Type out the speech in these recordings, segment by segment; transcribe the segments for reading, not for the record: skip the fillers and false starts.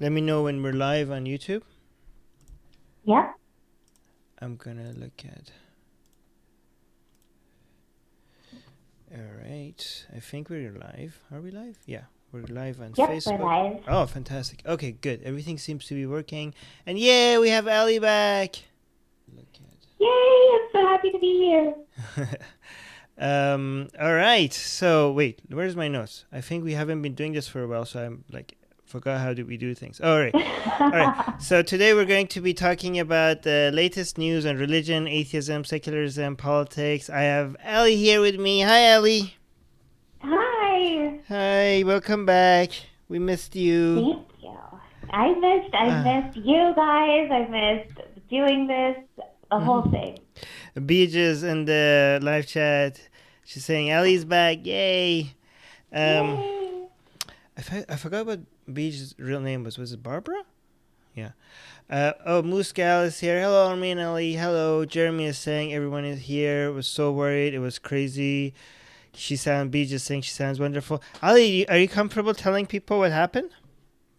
Let me know when we're live on YouTube. Yep. I'm gonna look at. All right. I think we're live. Are we live? Yeah, we're live on Yep, we're Facebook. live. Oh, fantastic. Okay, good. Everything seems to be working. And yeah, we have Allie back. Look Yay, I'm so happy to be here. at. All right. So wait, where's my notes? I think we haven't been doing this for a while, so I'm like forgot how do we do things. All right. All right. So today we're going to be talking about the latest news on religion, atheism, secularism, politics. I have Allie here with me. Hi, Allie. Hi. Hi. Welcome back. We missed you. Thank you. I missed you guys. I missed doing this, the whole thing. Beaches in the live chat. She's saying Allie's back. Yay. Um, Yay. I forgot what Beach's real name was. Was it Barbara? Yeah. Moose Gal is here. Hello, Armin and Ellie. Hello. Jeremy is saying everyone is here. Was so worried. It was crazy. Beach is saying she sounds wonderful. Ali, are you comfortable telling people what happened?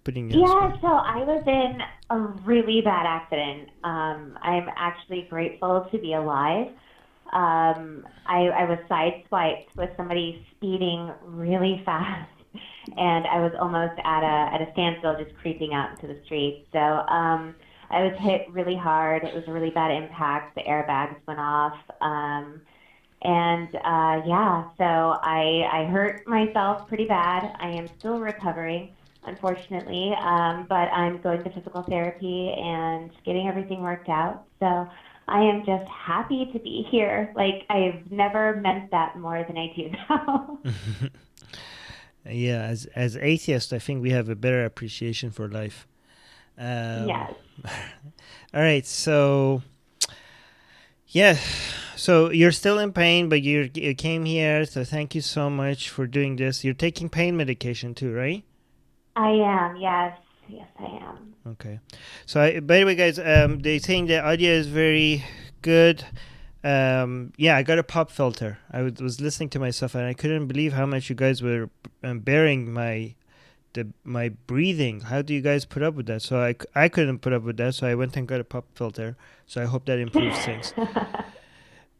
Putting you on the Yeah, spot. so I was in a really bad accident. I'm actually grateful to be alive. I was sideswiped with somebody speeding really fast, and I was almost at a standstill, just creeping out into the street. So I was hit really hard. It was a really bad impact. The airbags went off, and yeah, so I hurt myself pretty bad. I am still recovering, unfortunately, but I'm going to physical therapy and getting everything worked out. So I am just happy to be here. Like, I've never meant that more than I do now. Yeah, as atheists, I think we have a better appreciation for life. Yes. All right, so yeah, so you're still in pain, but you came here, so thank you so much for doing this. You're taking pain medication too, right? I am. Yes. Yes, I am. Okay. So, by the way, guys, they saying the audio is very good. Yeah, I got a pop filter. Was listening to myself, and I couldn't believe how much you guys were bearing my breathing. How do you guys put up with that? So I couldn't put up with that, so I went and got a pop filter. So I hope that improves things.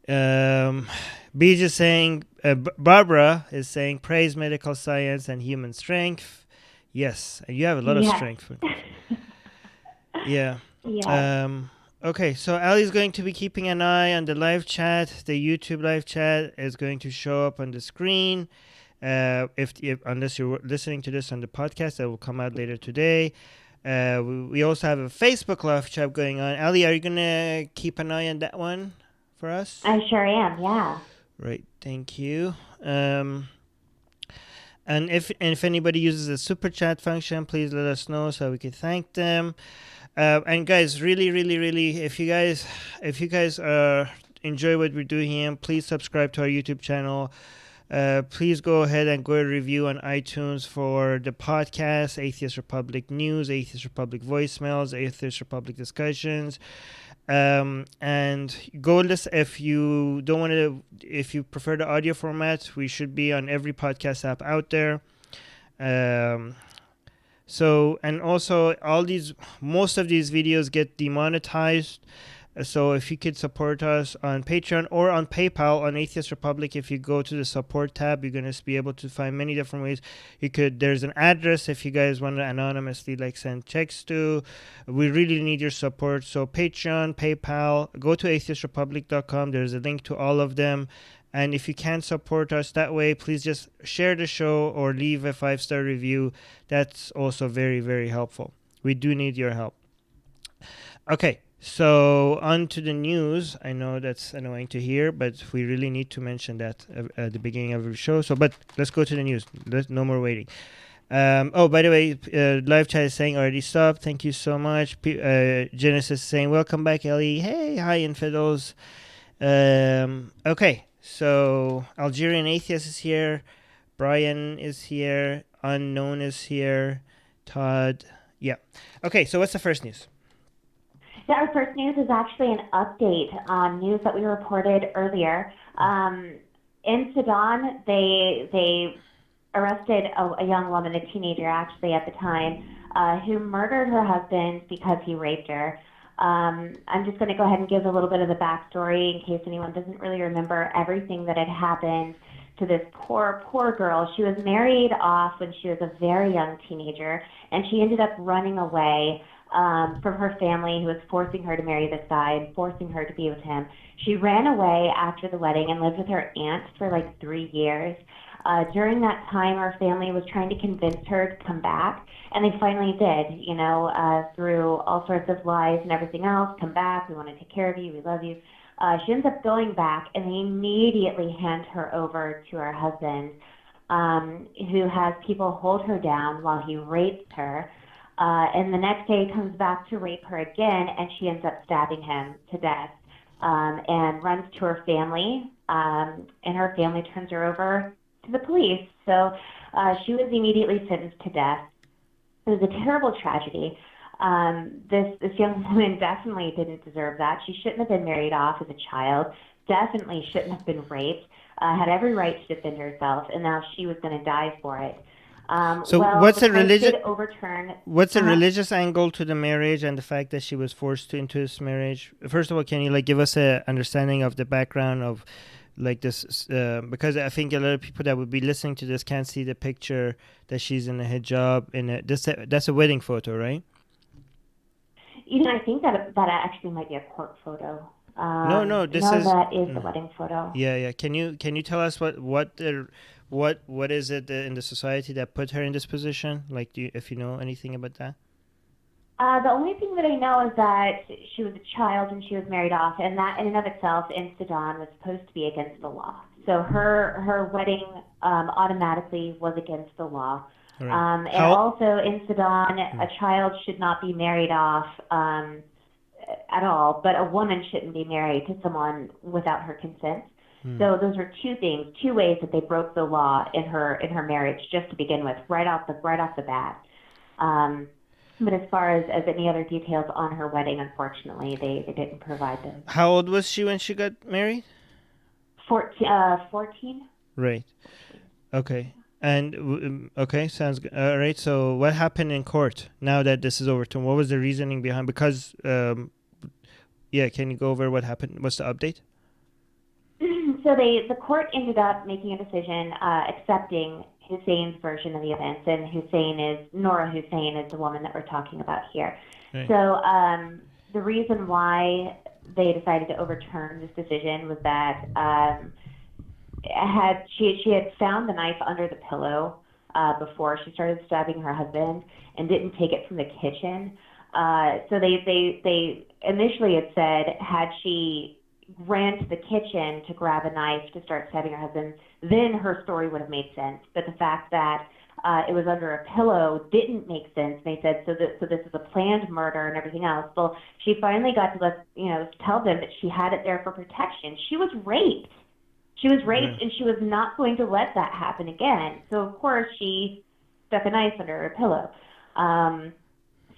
Um, Beej is saying, Barbara is saying, praise medical science and human strength. Yes, and you have a lot of Yes. strength. Yeah. Yes. Um, okay, so Ali's going to be keeping an eye on the live chat. The YouTube live chat is going to show up on the screen. If unless you're listening to this on the podcast, that will come out later today. We also have a Facebook live chat going on. Ali, are you gonna keep an eye on that one for us? I sure am. Yeah. Right. Thank you. And if anybody uses the super chat function, please let us know so we can thank them. And guys, really, really, really, if you guys enjoy what we're doing here, please subscribe to our YouTube channel. Please go ahead and go review on iTunes for the podcast, Atheist Republic News, Atheist Republic Voicemails, Atheist Republic Discussions. And go listen if you don't want to, if you prefer the audio format, we should be on every podcast app out there. So, and also most of these videos get demonetized. So if you could support us on Patreon or on PayPal on Atheist Republic, if you go to the support tab, you're going to be able to find many different ways. There's an address if you guys want to anonymously send checks to. We really need your support. So Patreon, PayPal, go to atheistrepublic.com. There's a link to all of them. And if you can't support us that way, please just share the show or leave a 5-star review. That's also very, very helpful. We do need your help. Okay, so on to the news. I know that's annoying to hear, but we really need to mention that at the beginning of the show. But let's go to the news. No more waiting. By the way, live chat is saying already stopped. Thank you so much. Genesis is saying welcome back, Ellie. Hey, hi, infidels. Okay, so Algerian Atheist is here. Brian is here. Unknown is here. Todd. Yeah. Okay, so what's the first news? Yeah, our first news is actually an update on news that we reported earlier. In Sudan, they arrested a young woman, a teenager actually at the time, who murdered her husband because he raped her. I'm just going to go ahead and give a little bit of the backstory in case anyone doesn't really remember everything that had happened to this poor girl. She was married off when she was a very young teenager, and she ended up running away from her family, who was forcing her to marry this guy and forcing her to be with him. She ran away after the wedding and lived with her aunt for like 3 years. During that time, her family was trying to convince her to come back, and they finally did, through all sorts of lies and everything else. Come back, we want to take care of you, we love you. She ends up going back, and they immediately hand her over to her husband, who has people hold her down while he rapes her. And the next day he comes back to rape her again, and she ends up stabbing him to death, and runs to her family, and her family turns her over to the police. So she was immediately sentenced to death. It was a terrible tragedy. This young woman definitely didn't deserve that. She shouldn't have been married off as a child. Definitely shouldn't have been raped. Had every right to defend herself, and now she was going to die for it. So what's the religious angle to the marriage and the fact that she was forced into this marriage? First of all, can you give us a understanding of the background of this? Because I think a lot of people that would be listening to this can't see the picture that she's in a hijab. That's a wedding photo, right? I think that actually might be a court photo. That is the wedding photo. Yeah. Can you tell us what is it in the society that put her in this position? If you know anything about that? The only thing that I know is that she was a child and she was married off, and that in and of itself in Sudan was supposed to be against the law. So her wedding automatically was against the law. Right. And also in Sudan, a child should not be married off at all, but a woman shouldn't be married to someone without her consent. So those are two ways that they broke the law in her marriage, just to begin with, right off the bat. But as far as any other details on her wedding, unfortunately, they didn't provide them. How old was she when she got married? 14. Right. Okay. And okay, sounds good. All right. So what happened in court now that this is overturned? What was the reasoning behind? Because can you go over what happened? What's the update? So the court ended up making a decision accepting Hussein's version of the events, and Nora Hussein is the woman that we're talking about here. Right. So the reason why they decided to overturn this decision was that she had found the knife under the pillow before she started stabbing her husband and didn't take it from the kitchen. So they initially had said, had she ran to the kitchen to grab a knife to start stabbing her husband, then her story would have made sense. But the fact that it was under a pillow didn't make sense. They said, so this is a planned murder and everything else. Well, she finally got to tell them that she had it there for protection. She was raped. And she was not going to let that happen again. So of course she stuck a knife under her pillow.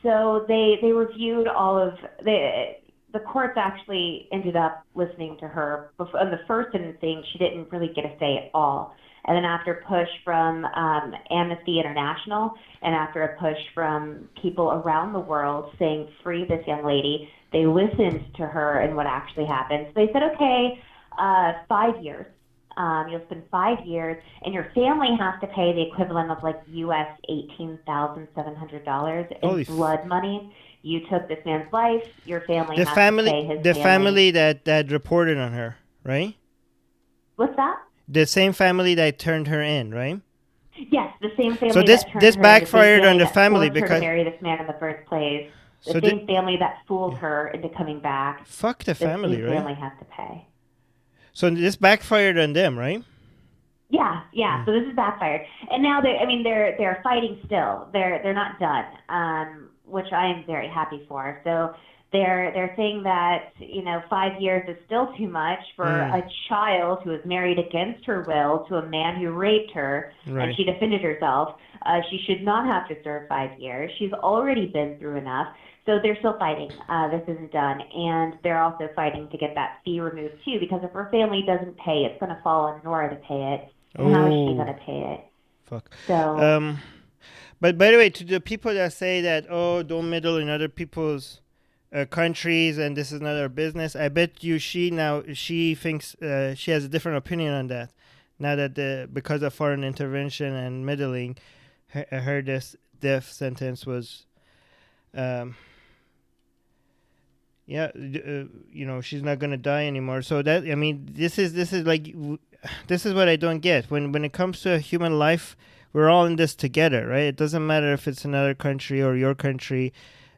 So they reviewed all of the courts actually ended up listening to her. On the first sentencing, she didn't really get a say at all. And then after a push from Amnesty International and after a push from people around the world saying, free this young lady, they listened to her and what actually happened. So they said, okay, 5 years. You'll spend 5 years, and your family has to pay the equivalent of US $18,700 in blood money. You took this man's life. Your family has to pay his family that reported on her, right? What's that? The same family that turned her in, right? Yes, the same family. So this backfired on the family because her to marry this man in the first place. The same family that fooled her into coming back. Fuck the family, right? The family has to pay. So this backfired on them, right? Yeah. So this is backfired, and now they're fighting still. They're not done, which I am very happy for. So they're saying that 5 years is still too much for a child who was married against her will to a man who raped her, right. And she defended herself. She should not have to serve 5 years. She's already been through enough. So they're still fighting. This isn't done. And they're also fighting to get that fee removed, too, because if her family doesn't pay, it's going to fall on Nora to pay it. And how is she going to pay it? Fuck. So, But by the way, to the people that say that, oh, don't meddle in other people's countries and this is not our business, I bet you she thinks she has a different opinion on that. Now that because of foreign intervention and meddling, her death sentence was, um, yeah, she's not gonna die anymore. So that, I mean, this is like, this is what I don't get when it comes to a human life. We're all in this together, right? It doesn't matter if it's another country or your country.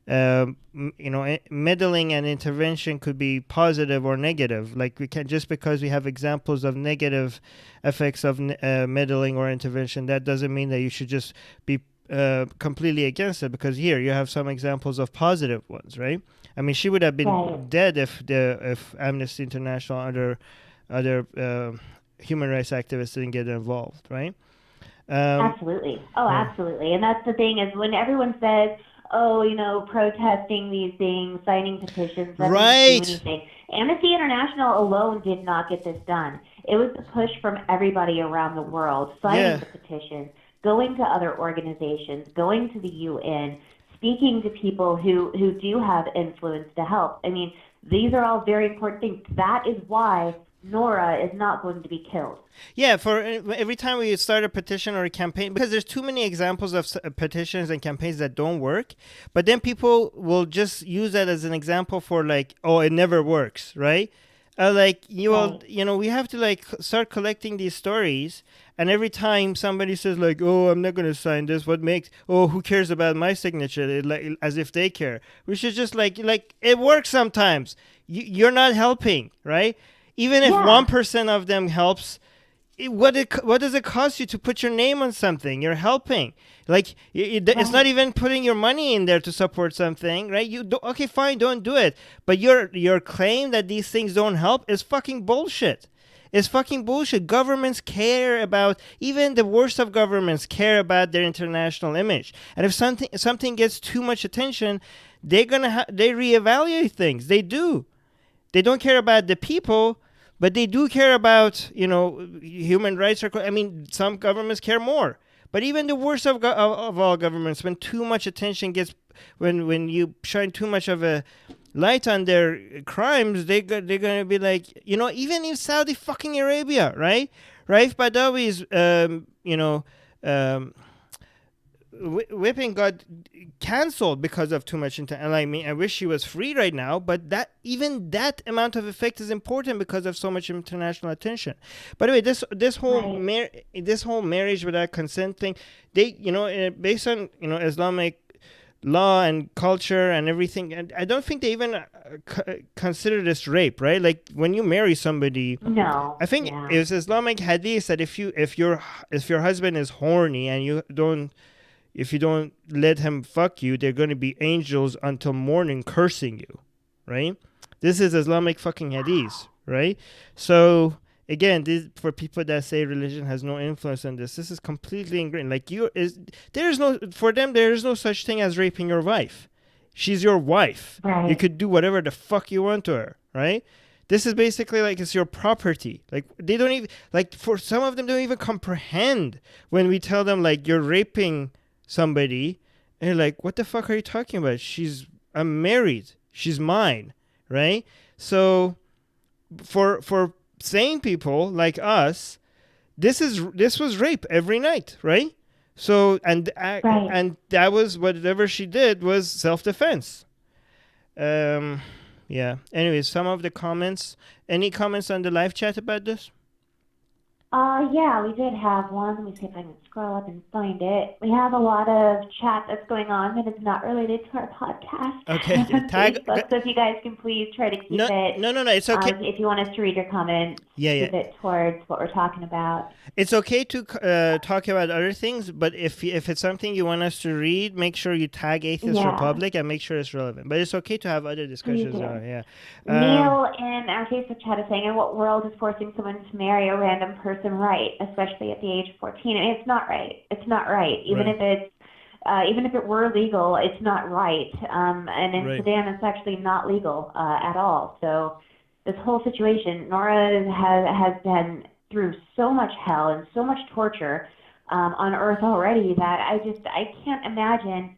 Meddling and intervention could be positive or negative. Like, we can, just because we have examples of negative effects of meddling or intervention, that doesn't mean that you should just be completely against it. Because here you have some examples of positive ones, right? I mean, she would have been dead if Amnesty International, other human rights activists didn't get involved, right? Absolutely. Oh, absolutely. And that's the thing, is when everyone says, oh, protesting these things, signing petitions, that doesn't do anything. Amnesty International alone did not get this done. It was the push from everybody around the world, signing the petitions, going to other organizations, going to the UN, speaking to people who do have influence to help. I mean, these are all very important things. That is why Nora is not going to be killed. Yeah, for every time we start a petition or a campaign, because there's too many examples of petitions and campaigns that don't work, but then people will just use that as an example for, like, oh, it never works, right? We have to, like, start collecting these stories, and every time somebody says, like, oh, I'm not going to sign this, who cares about my signature? As if they care. We should just, like it works sometimes. You're not helping, right? Even if 1% of them helps, what does it cost you to put your name on something? You're helping. Like, it's not even putting your money in there to support something, right? Okay, fine, don't do it. But your claim that these things don't help is fucking bullshit. It's fucking bullshit. Governments care about, even the worst of governments care about their international image. And if something gets too much attention, they reevaluate things. They do. They don't care about the people, but they do care about, human rights. I mean, some governments care more. But even the worst of all governments, when too much attention when you shine too much of a light on their crimes, they're going to be like, even in Saudi fucking Arabia, right? Raif Badawi's, whipping got canceled because of too much intent. And I wish she was free right now, but that amount of effect is important because of so much international attention. By the way, this whole marriage without consent thing, they based on Islamic law and culture and everything, and I don't think they even consider this rape, right? Like, when you marry somebody, no, I think it's Islamic hadith that if your husband is horny and if you don't let him fuck you, they're going to be angels until morning cursing you, right? This is Islamic fucking hadith, right? So, again, this, for people that say religion has no influence on this is completely ingrained. Like, for them, there is no such thing as raping your wife. She's your wife. Right. You could do whatever the fuck you want to her, right? This is basically like it's your property. Like, they don't even, like, for some of them, they don't even comprehend when we tell them, like, you're raping somebody, and you're like, what the fuck are you talking about? I'm married. She's mine, right? So for sane people like us, this was rape every night, right? So and that was, whatever she did was self-defense. Yeah. Anyways, some of the comments. Any comments on the live chat about this? Yeah, we did have one. Let me see if I can scroll up and find it. We have a lot of chat that's going on that is not related to our podcast. Okay, tag. Facebook, so if you guys can please try to keep it. No, it's okay. If you want us to read your comments, keep it towards what we're talking about. It's okay to talk about other things, but if it's something you want us to read, make sure you tag Atheist Republic and make sure it's relevant. But it's okay to have other discussions. Neil in our Facebook chat is saying, in what world is forcing someone to marry a random person right, especially at the age of 14? I mean, it's not right. It's not right. Even if it were legal, it's not right. And in Sudan, it's actually not legal at all. So this whole situation, Nora has been through so much hell and so much torture on earth already that I can't imagine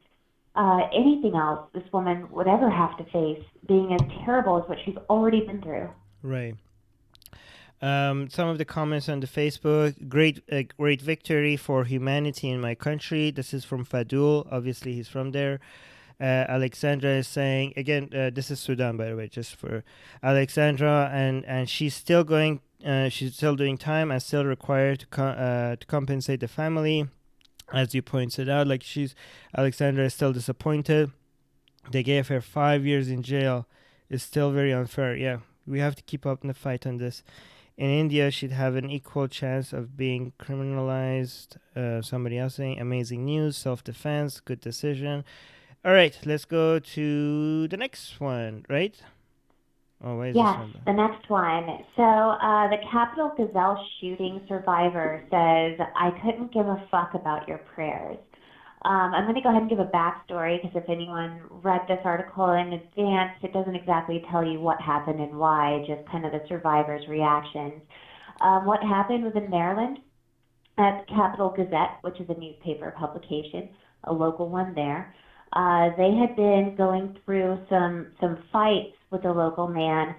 anything else this woman would ever have to face being as terrible as what she's already been through. Right. Some of the comments on the Facebook: great victory for humanity in my country. This is from Fadul. Obviously, he's from there. Alexandra is saying again. This is Sudan, by the way, just for Alexandra, and she's still going. She's still doing time and still required to compensate the family, as you pointed out. Like Alexandra is still disappointed. They gave her 5 years in jail. It's still very unfair. Yeah, we have to keep up in the fight on this. In India, she'd have an equal chance of being criminalized. Somebody else saying, amazing news, self-defense, good decision. All right, let's go to the next one, right? Oh, why is this Yes, one? the next one. So the Capitol Gazelle shooting survivor says, I couldn't give a fuck about your prayers. I'm going to go ahead and give a backstory because if anyone read this article in advance, it doesn't exactly tell you what happened and why, just kind of the survivors' reactions. What happened was in Maryland at the Capital Gazette, which is a newspaper publication, a local one there. They had been going through some fights with a local man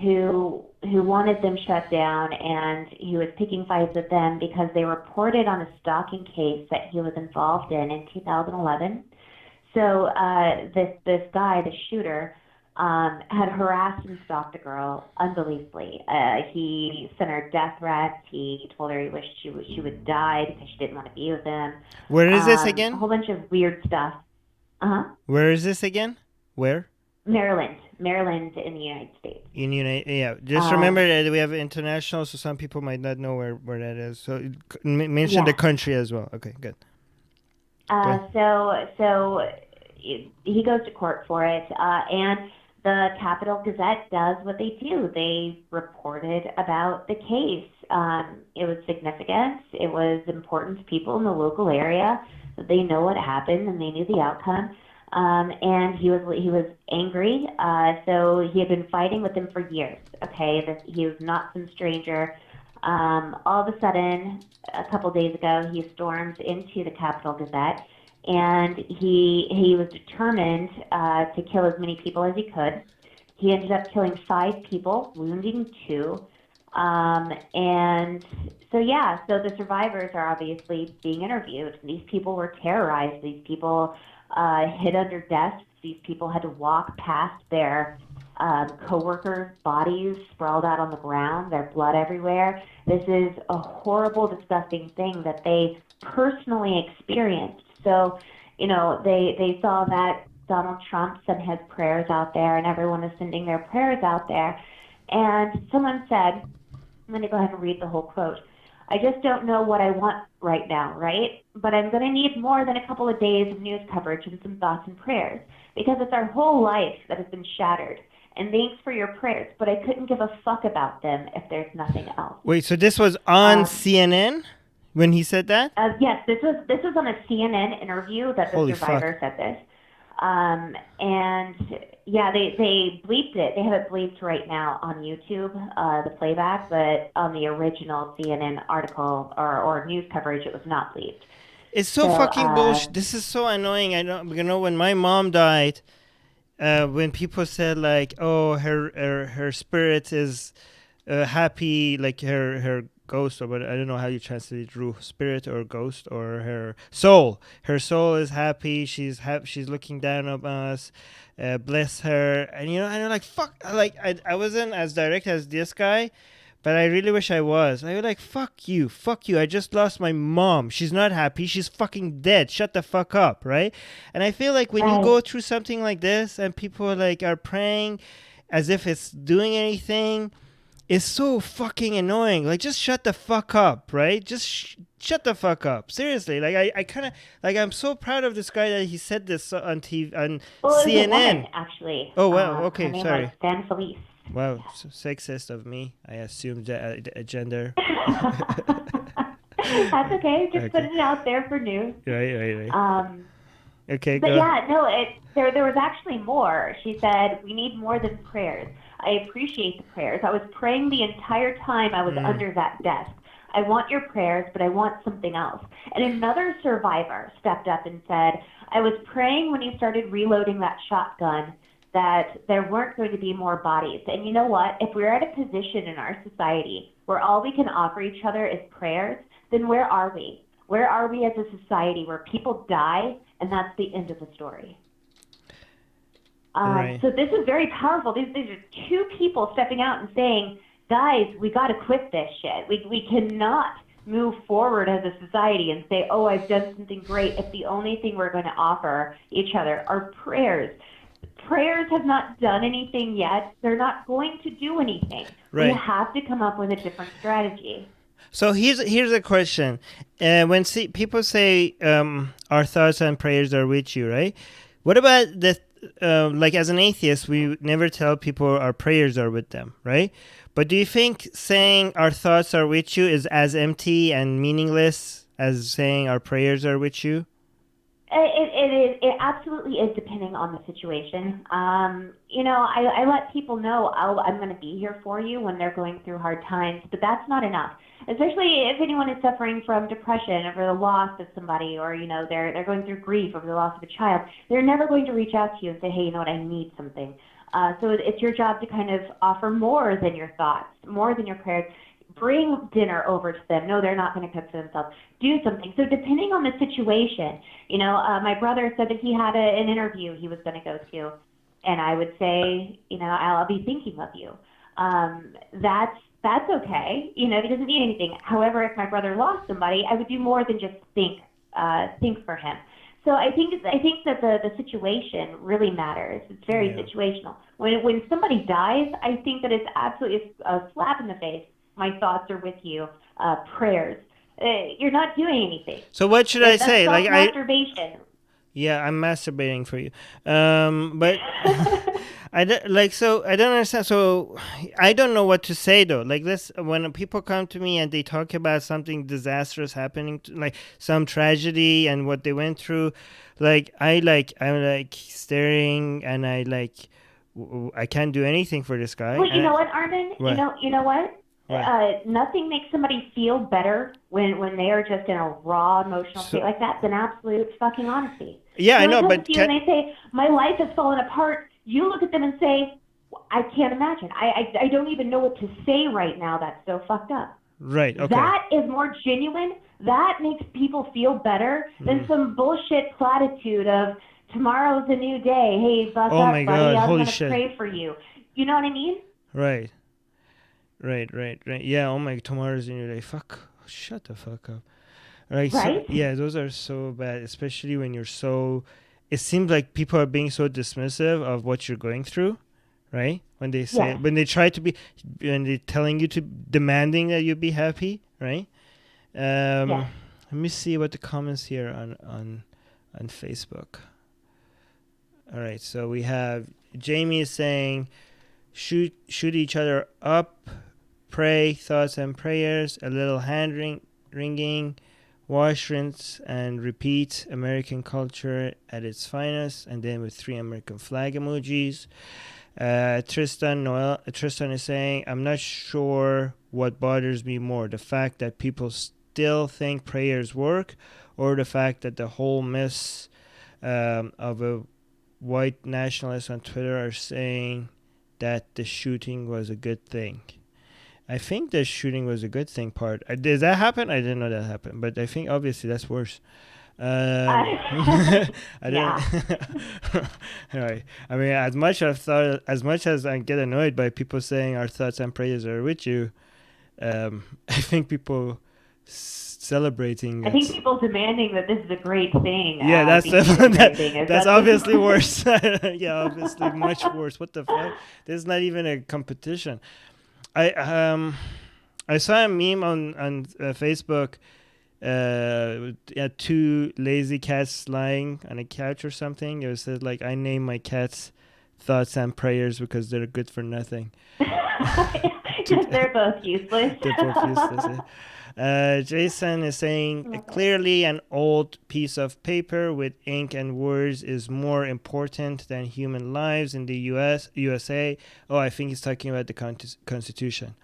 who wanted them shut down, and he was picking fights with them because they reported on a stalking case that he was involved in 2011. So this guy, the shooter, had harassed and stalked a girl unbelievably. He sent her death threats. He told her he wished she would die because she didn't want to be with him. Where is this A again? whole bunch of weird stuff. Where is this again? Where? Maryland in the United States. Yeah. Just remember that we have international, so some people might not know where that is. So mention the country as well. Okay, good. So he goes to court for it, and the Capital Gazette does what they do. They reported about the case. It was significant. It was important to people in the local area. They know what happened and they knew the outcome. And he was angry. So he had been fighting with them for years. Okay, he was not some stranger. All of a sudden, a couple days ago, he stormed into the Capital Gazette, and he was determined to kill as many people as he could. He ended up killing 5 people, wounding 2. And so the survivors are obviously being interviewed. These people were terrorized. These people hid under desks. These people had to walk past their co-workers' bodies sprawled out on the ground, their blood everywhere. This is a horrible, disgusting thing that they personally experienced. So, they saw that Donald Trump sent his prayers out there, and everyone is sending their prayers out there. And someone said, I'm going to go ahead and read the whole quote. I just don't know what I want right now, right? But I'm going to need more than a couple of days of news coverage and some thoughts and prayers, because it's our whole life that has been shattered. And thanks for your prayers, but I couldn't give a fuck about them if there's nothing else. Wait, so this was on CNN when he said that? Yes, this was on a CNN interview that the survivor said this. And yeah, they bleeped it. They have it bleeped right now on YouTube, the playback, but on the original CNN article or news coverage, it was not bleeped. It's so fucking bullshit. This is so annoying. I don't, when my mom died, when people said like, oh, her spirit is happy, like her ghost, or what, I don't know how you translate it, ruh, spirit or ghost, or her soul is happy, she's looking down on us, bless her. And I'm like, fuck, like I wasn't as direct as this guy, but I really wish I was. I was like, fuck you, I just lost my mom, she's not happy, she's fucking dead, shut the fuck up, right? And I feel like when you go through something like this and people like are praying as if it's doing anything, is so fucking annoying. Like, just shut the fuck up, right? Just shut the fuck up. Seriously. Like, I kind of, like, I'm so proud of this guy that he said this on TV, on CNN. It was a woman, actually. Oh, wow. Okay, her name sorry. was Stan Felice. Wow, so sexist of me. I assumed gender. That's okay. Just putting it out there for news. Right. Okay, but yeah, no, there was actually more. She said, we need more than prayers. I appreciate the prayers. I was praying the entire time I was under that desk. I want your prayers, but I want something else. And another survivor stepped up and said, I was praying when you started reloading that shotgun that there weren't going to be more bodies. And you know what? If we're at a position in our society where all we can offer each other is prayers, then where are we? Where are we as a society where people die and that's the end of the story? Right. So this is very powerful. These are two people stepping out and saying, guys, we got to quit this shit. We cannot move forward as a society and say, oh, I've done something great if the only thing we're going to offer each other are prayers. Prayers have not done anything yet. They're not going to do anything. Right. We have to come up with a different strategy. So here's a question. When people say our thoughts and prayers are with you, right? What about the like as an atheist, we never tell people our prayers are with them, right? But do you think saying our thoughts are with you is as empty and meaningless as saying our prayers are with you? It absolutely is, depending on the situation. I let people know I'm going to be here for you when they're going through hard times, but that's not enough. Especially if anyone is suffering from depression over the loss of somebody, or they're going through grief over the loss of a child. They're never going to reach out to you and say, hey, you know what, I need something. So it's your job to kind of offer more than your thoughts, more than your prayers. Bring dinner over to them. No, they're not going to cook for themselves. Do something. So depending on the situation, my brother said that he had an interview he was going to go to, and I would say, I'll be thinking of you. That's okay. He doesn't need anything. However, if my brother lost somebody, I would do more than just think for him. So I think that the situation really matters. It's very situational. When somebody dies, I think that it's absolutely a slap in the face. My thoughts are with you. Prayers. You're not doing anything. So what should I say? Like masturbation. Yeah, I'm masturbating for you. But I don't understand. So I don't know what to say though. Like when people come to me and they talk about something disastrous happening, like some tragedy and what they went through, I'm staring and I can't do anything for this guy. Well, you know what, Armin? What? You know what? Nothing makes somebody feel better when they are just in a raw emotional state like that than absolute fucking honesty. Yeah, I know, but when they say my life has fallen apart, you look at them and say, I can't imagine. I don't even know what to say right now. That's so fucked up. Right. Okay. That is more genuine. That makes people feel better than some bullshit platitude of tomorrow's a new day. Hey, buck up, my buddy. God. I'm Holy gonna shit. pray for you. You know what I mean? Right. Yeah, oh my, tomorrow's a new day. Fuck. Shut the fuck up. Right? So, yeah, those are so bad, especially when you're so... It seems like people are being so dismissive of what you're going through, right? When they say... When they try to be... When they're telling you to... Demanding that you be happy, right? Let me see what the comments here on Facebook. All right, so we have... Jamie is saying... Shoot each other up... Pray, thoughts and prayers, a little hand wringing, wash, rinse, and repeat. American culture at its finest, and then with 3 American flag emojis. Tristan is saying, I'm not sure what bothers me more, the fact that people still think prayers work, or the fact that the whole mess of a white nationalists on Twitter are saying that the shooting was a good thing. I think the shooting was a good thing part. Did that happen? I didn't know that happened, but I think obviously that's worse. I don't. Anyway, I mean, as much as I get annoyed by people saying our thoughts and prayers are with you, I think people celebrating. I think people demanding that this is a great thing. Yeah, that's obviously worse. Yeah, obviously much worse. What the fuck? There's not even a competition. I saw a meme on Facebook. 2 lazy cats lying on a couch or something. It said like, I name my cats thoughts and prayers because they're good for nothing. They're both useless. They're both useless. Yeah. Jason is saying clearly an old piece of paper with ink and words is more important than human lives in the USA. Oh, I think he's talking about the Constitution.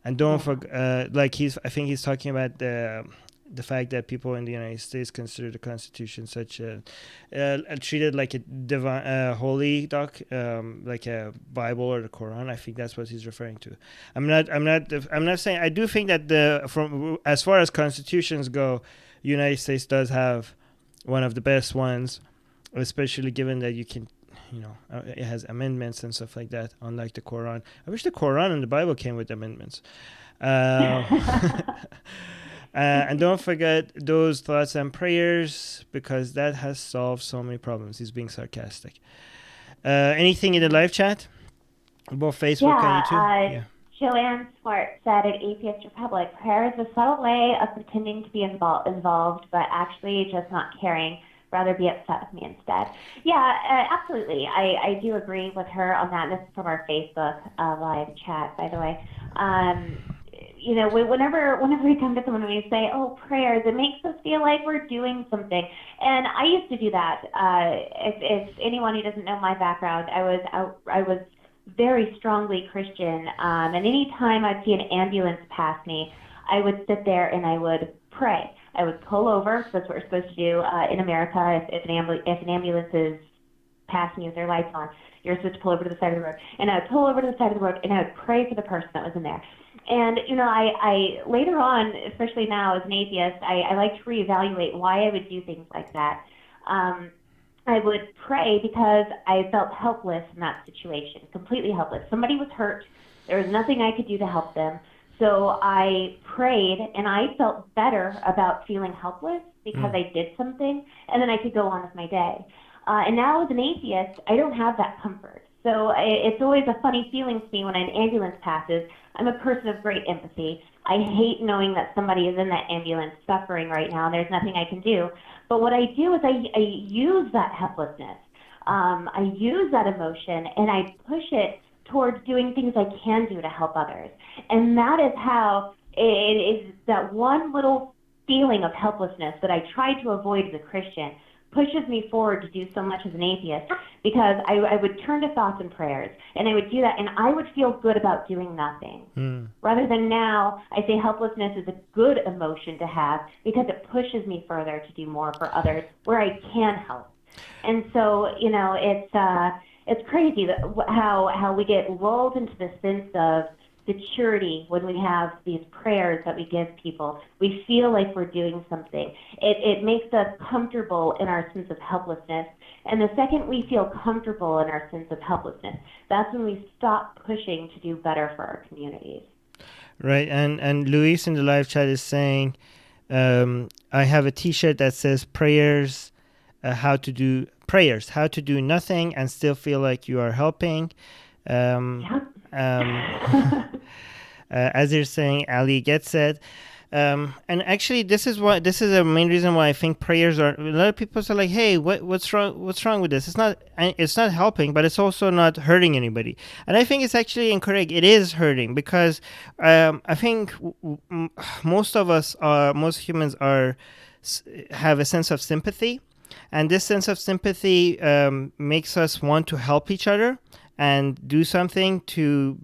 And don't forget, like I think he's talking about the fact that people in the United States consider the Constitution such treated like a divine, holy doc, like a Bible or the Quran. I think that's what he's referring to. I'm not saying. I do think that from as far as constitutions go, United States does have one of the best ones, especially given that you can. It has amendments and stuff like that, unlike the Quran. I wish the Quran and the Bible came with amendments. And don't forget those thoughts and prayers, because that has solved so many problems. He's being sarcastic. Anything in the live chat? Both Facebook and YouTube? Joanne Swart said at Atheist Republic, prayer is a subtle way of pretending to be involved, but actually just not caring. Rather be upset with me instead. Yeah, absolutely. I do agree with her on that. This is from our Facebook live chat, by the way. Whenever we come to someone and we say, "Oh, prayers," it makes us feel like we're doing something. And I used to do that. If anyone who doesn't know my background, I was very strongly Christian. And any time I'd see an ambulance pass me, I would sit there and I would pray. I would pull over. That's what we're supposed to do in America. If an ambulance is passing you with their lights on, you're supposed to pull over to the side of the road. And I would pull over to the side of the road and I would pray for the person that was in there. And I later on, especially now as an atheist, I like to reevaluate why I would do things like that. I would pray because I felt helpless in that situation, completely helpless. Somebody was hurt. There was nothing I could do to help them. So I prayed, and I felt better about feeling helpless because I did something, and then I could go on with my day. And now as an atheist, I don't have that comfort. So it's always a funny feeling to me when an ambulance passes. I'm a person of great empathy. I hate knowing that somebody is in that ambulance suffering right now, and there's nothing I can do. But what I do is I use that helplessness. I use that emotion, and I push it towards doing things I can do to help others. And that is how it is, that one little feeling of helplessness that I try to avoid as a Christian pushes me forward to do so much as an atheist, because I would turn to thoughts and prayers, and I would do that, and I would feel good about doing nothing. Rather than now, I say helplessness is a good emotion to have because it pushes me further to do more for others where I can help. And so, it's crazy that how we get lulled into the sense of security when we have these prayers that we give people. We feel like we're doing something. It makes us comfortable in our sense of helplessness. And the second we feel comfortable in our sense of helplessness, that's when we stop pushing to do better for our communities. Right. And Luis in the live chat is saying, I have a T-shirt that says prayers, how to do nothing and still feel like you are helping. As you're saying, Allie gets it. And actually, this is a main reason why I think prayers are. A lot of people are like, "Hey, what's wrong? What's wrong with this? It's not helping, but it's also not hurting anybody." And I think it's actually incorrect. It is hurting because I think most humans have a sense of sympathy, and this sense of sympathy makes us want to help each other and do something to,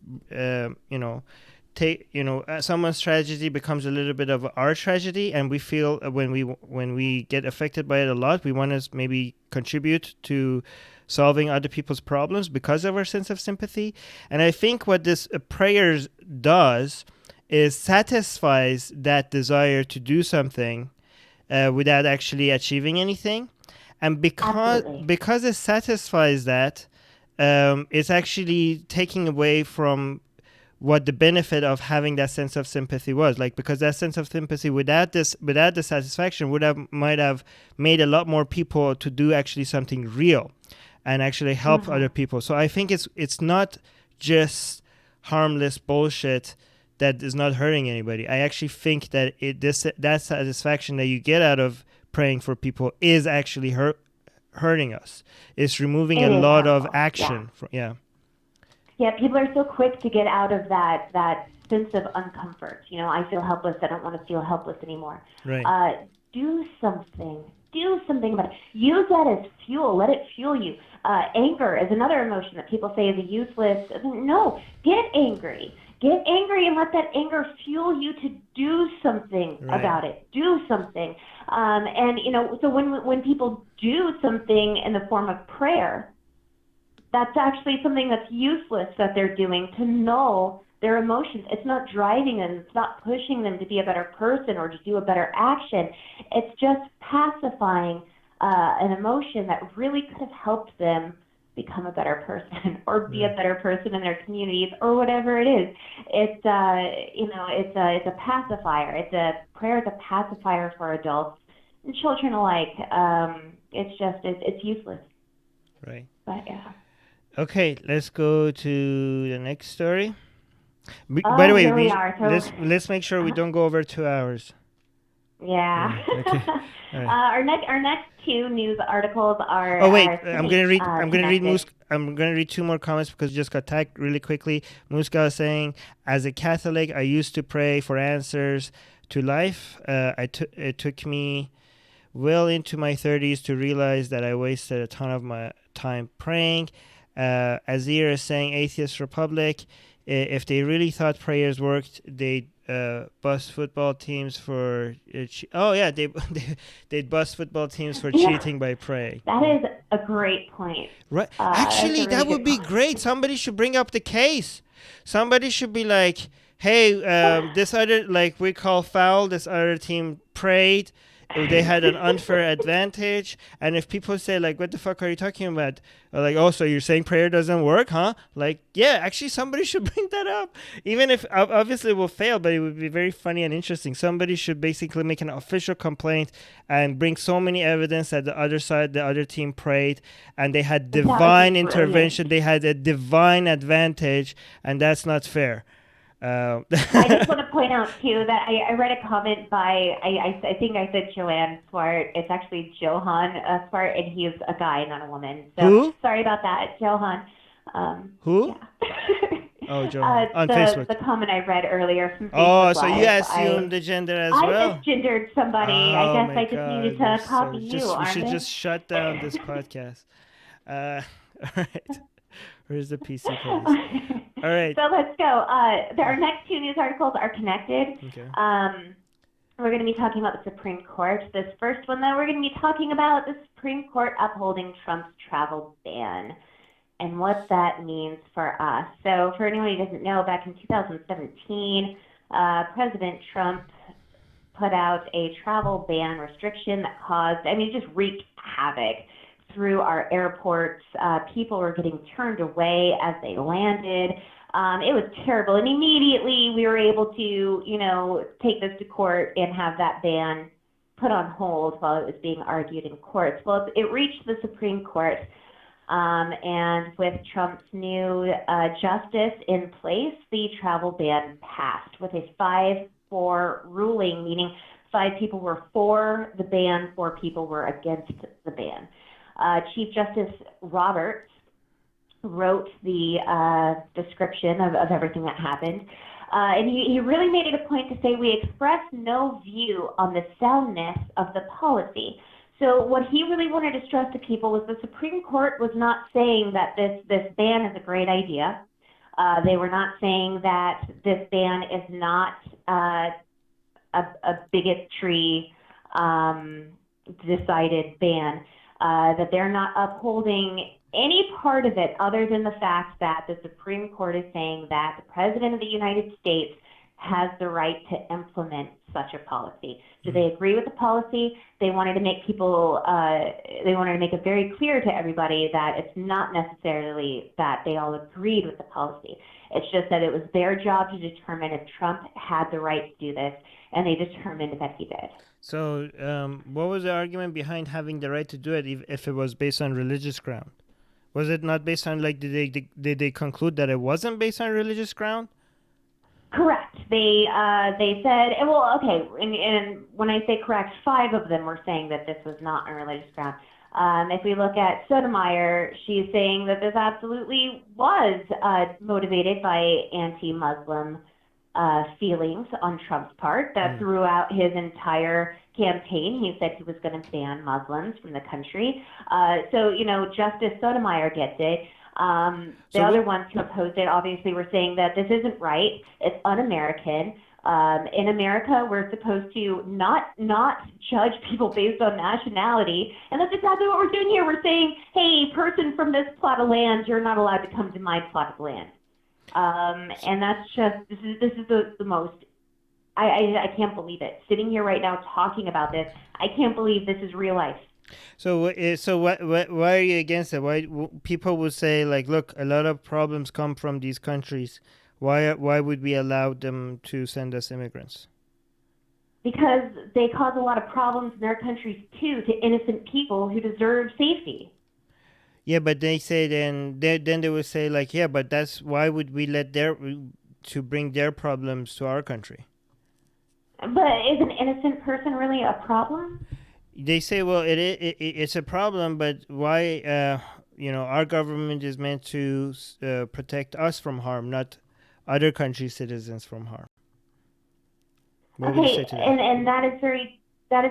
someone's tragedy becomes a little bit of our tragedy, and we feel when we get affected by it a lot, we want to maybe contribute to solving other people's problems because of our sense of sympathy. And I think what this prayers does is satisfies that desire to do something without actually achieving anything. And because it satisfies that, it's actually taking away from what the benefit of having that sense of sympathy was. Like, because that sense of sympathy without the satisfaction might have made a lot more people to do actually something real and actually help other people. So I think it's not just harmless bullshit that is not hurting anybody. I actually think that that satisfaction that you get out of praying for people is actually hurting us. It's removing a lot of action. Yeah, people are so quick to get out of that sense of uncomfort. I feel helpless. I don't want to feel helpless anymore. Right. Do something. Do something about it. Use that as fuel. Let it fuel you. Anger is another emotion that people say is a useless. No, get angry. get angry and let that anger fuel you to do something about it. Do something. And, so when people do something in the form of prayer, that's actually something that's useless that they're doing to null their emotions. It's not driving them. It's not pushing them to be a better person or to do a better action. It's just pacifying an emotion that really could have helped them become a better person or be a better person in their communities or whatever it is. It's it's a pacifier. Prayer is a pacifier for adults and children alike. It's useless. Right. But yeah. Okay, let's go to the next story. By the way, let's make sure we don't go over 2 hours. Yeah. Okay. Our next two news articles are. Oh wait, I'm gonna read 2 more comments because we just got tagged really quickly. Muska is saying, as a Catholic, I used to pray for answers to life. It took me well into my 30s to realize that I wasted a ton of my time praying. Azir is saying, Atheist Republic. If they really thought prayers worked, they'd bust football teams for they'd bust football teams for cheating by praying. That is a great point. Right. Actually, that would be great. Somebody should bring up the case. Somebody should be like, hey, this other, like we call foul, this other team prayed. They had an unfair advantage. And if people say, like, what the fuck are you talking about? Or like, oh, so you're saying prayer doesn't work, huh? Like, yeah, actually, somebody should bring that up. Even if, obviously, it will fail, but it would be very funny and interesting. Somebody should basically make an official complaint and bring so many evidence that the other side, the other team prayed, and they had divine intervention. They had a divine advantage, and that's not fair. I just want to point out too that I read a comment by I think I said Joanne Swart. It's actually Johan Swart, and he's a guy, not a woman. So who? Sorry about that, Johan. Who? Yeah. Oh, Johan on Facebook. The comment I read earlier from Facebook. Oh, so you assumed the gender as well? I misgendered somebody. I guess I just needed to copy you, Armin. We should just shut down this podcast. All right. Where's the PC case? All right. So let's go. Our next 2 news articles are connected. Okay. We're going to be talking about the Supreme Court. This first one, though, we're going to be talking about the Supreme Court upholding Trump's travel ban and what that means for us. So for anyone who doesn't know, back in 2017, President Trump put out a travel ban restriction that just wreaked havoc through our airports. People were getting turned away as they landed. It was terrible. And immediately we were able to, take this to court and have that ban put on hold while it was being argued in courts. Well, it reached the Supreme Court. And with Trump's new justice in place, the travel ban passed with a 5-4 ruling, meaning 5 people were for the ban, 4 people were against the ban. Chief Justice Roberts wrote the description of everything that happened. And he really made it a point to say, we express no view on the soundness of the policy. So what he really wanted to stress to people was the Supreme Court was not saying that this ban is a great idea. They were not saying that this ban is not a bigotry decided ban. That they're not upholding any part of it other than the fact that the Supreme Court is saying that the President of the United States has the right to implement such a policy. Do they agree with the policy? They wanted to make it very clear to everybody that it's not necessarily that they all agreed with the policy. It's just that it was their job to determine if Trump had the right to do this, and they determined that he did. So what was the argument behind having the right to do it if it was based on religious ground? Was it not based on, like, did they conclude that it wasn't based on religious ground? Correct. They said, well, okay, and when I say correct, 5 of them were saying that this was not on religious ground. If we look at Sotomayor, she's saying that this absolutely was motivated by anti-Muslim feelings on Trump's part, that throughout his entire campaign, he said he was going to ban Muslims from the country. So, Justice Sotomayor gets it. The So other ones who opposed it obviously were saying that this isn't right. It's un-American. In America, we're supposed to not judge people based on nationality, and that's exactly what we're doing here. We're saying, hey, person from this plot of land, you're not allowed to come to my plot of land. And that's just this is the most. I can't believe it. Sitting here right now talking about this, I can't believe this is real life. so why are you against it? Why people would say like, look, a lot of problems come from these countries. Why would we allow them to send us immigrants? Because they cause a lot of problems in their countries too to innocent people who deserve safety. Yeah, but they say then they would say like, yeah, but that's why would we let their to bring their problems to our country? But is an innocent person really a problem? They say, well, it's a problem, but why? Our government is meant to protect us from harm, not other country citizens from harm. What would you say Okay, to that? and that is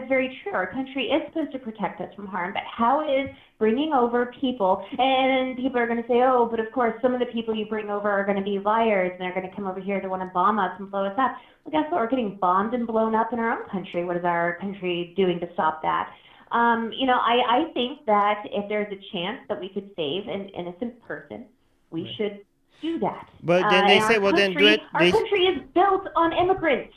very true. Our country is supposed to protect us from harm, but how is bringing over people, and people are going to say, oh, but of course some of the people you bring over are going to be liars and they're going to come over here to want to bomb us and blow us up. Well, guess what? We're getting bombed and blown up in our own country. What is our country doing to stop that? I think that if there's a chance that we could save an innocent person, we Right. should do that. But then they And say, well, then do it. our country is built on immigrants.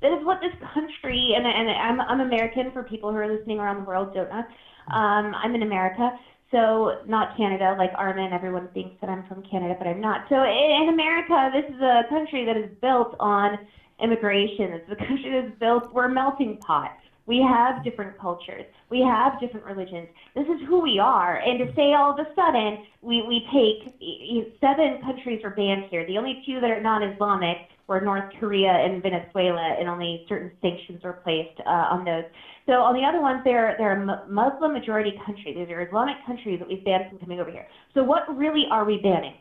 That is what this country, and I'm American for people who are listening around the world don't know. I'm in America, so not Canada, like Armin. Everyone thinks that I'm from Canada, but I'm not. So in America, this is a country that is built on immigration. It's a country that's built, we're a melting pot. We have different cultures. We have different religions. This is who we are. And to say all of a sudden we take 7 countries are banned here. The only 2 that are non-Islamic were North Korea and Venezuela, and only certain sanctions were placed on those. So on the other ones, they're a Muslim majority country. These are Islamic countries that we've banned from coming over here. So what really are we banning?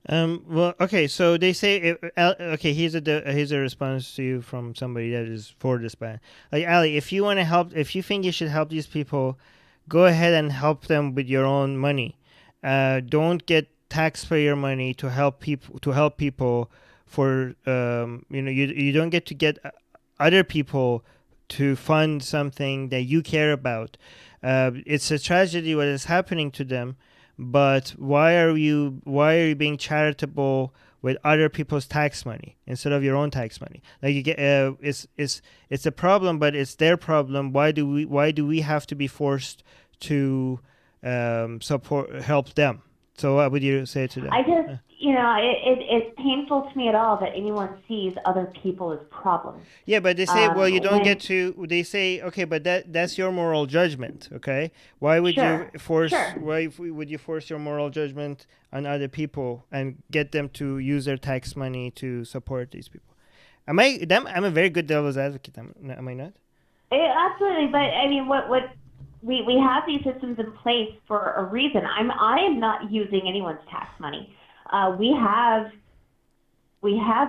Well, okay. So they say, okay. Here's a response to you from somebody that is for this ban. Like, Allie, if you want to help, if you think you should help these people, go ahead and help them with your own money. Don't get taxpayer money to help people. For you don't get to get other people to fund something that you care about. It's a tragedy what is happening to them. But why are you being charitable with other people's tax money instead of your own tax money? Like, you get it's a problem, but it's their problem. Why do we have to be forced to help them? So what would you say to that? I just, it's painful to me at all that anyone sees other people as problems. Yeah, but they say, well, you don't get to. They say, okay, but that's your moral judgment. Okay, why would Sure, you force? sure. Why would you force your moral judgment on other people and get them to use their tax money to support these people? I'm a very good devil's advocate. Am I not? Absolutely, but I mean, what we have these systems in place for a reason. I am not using anyone's tax money. We have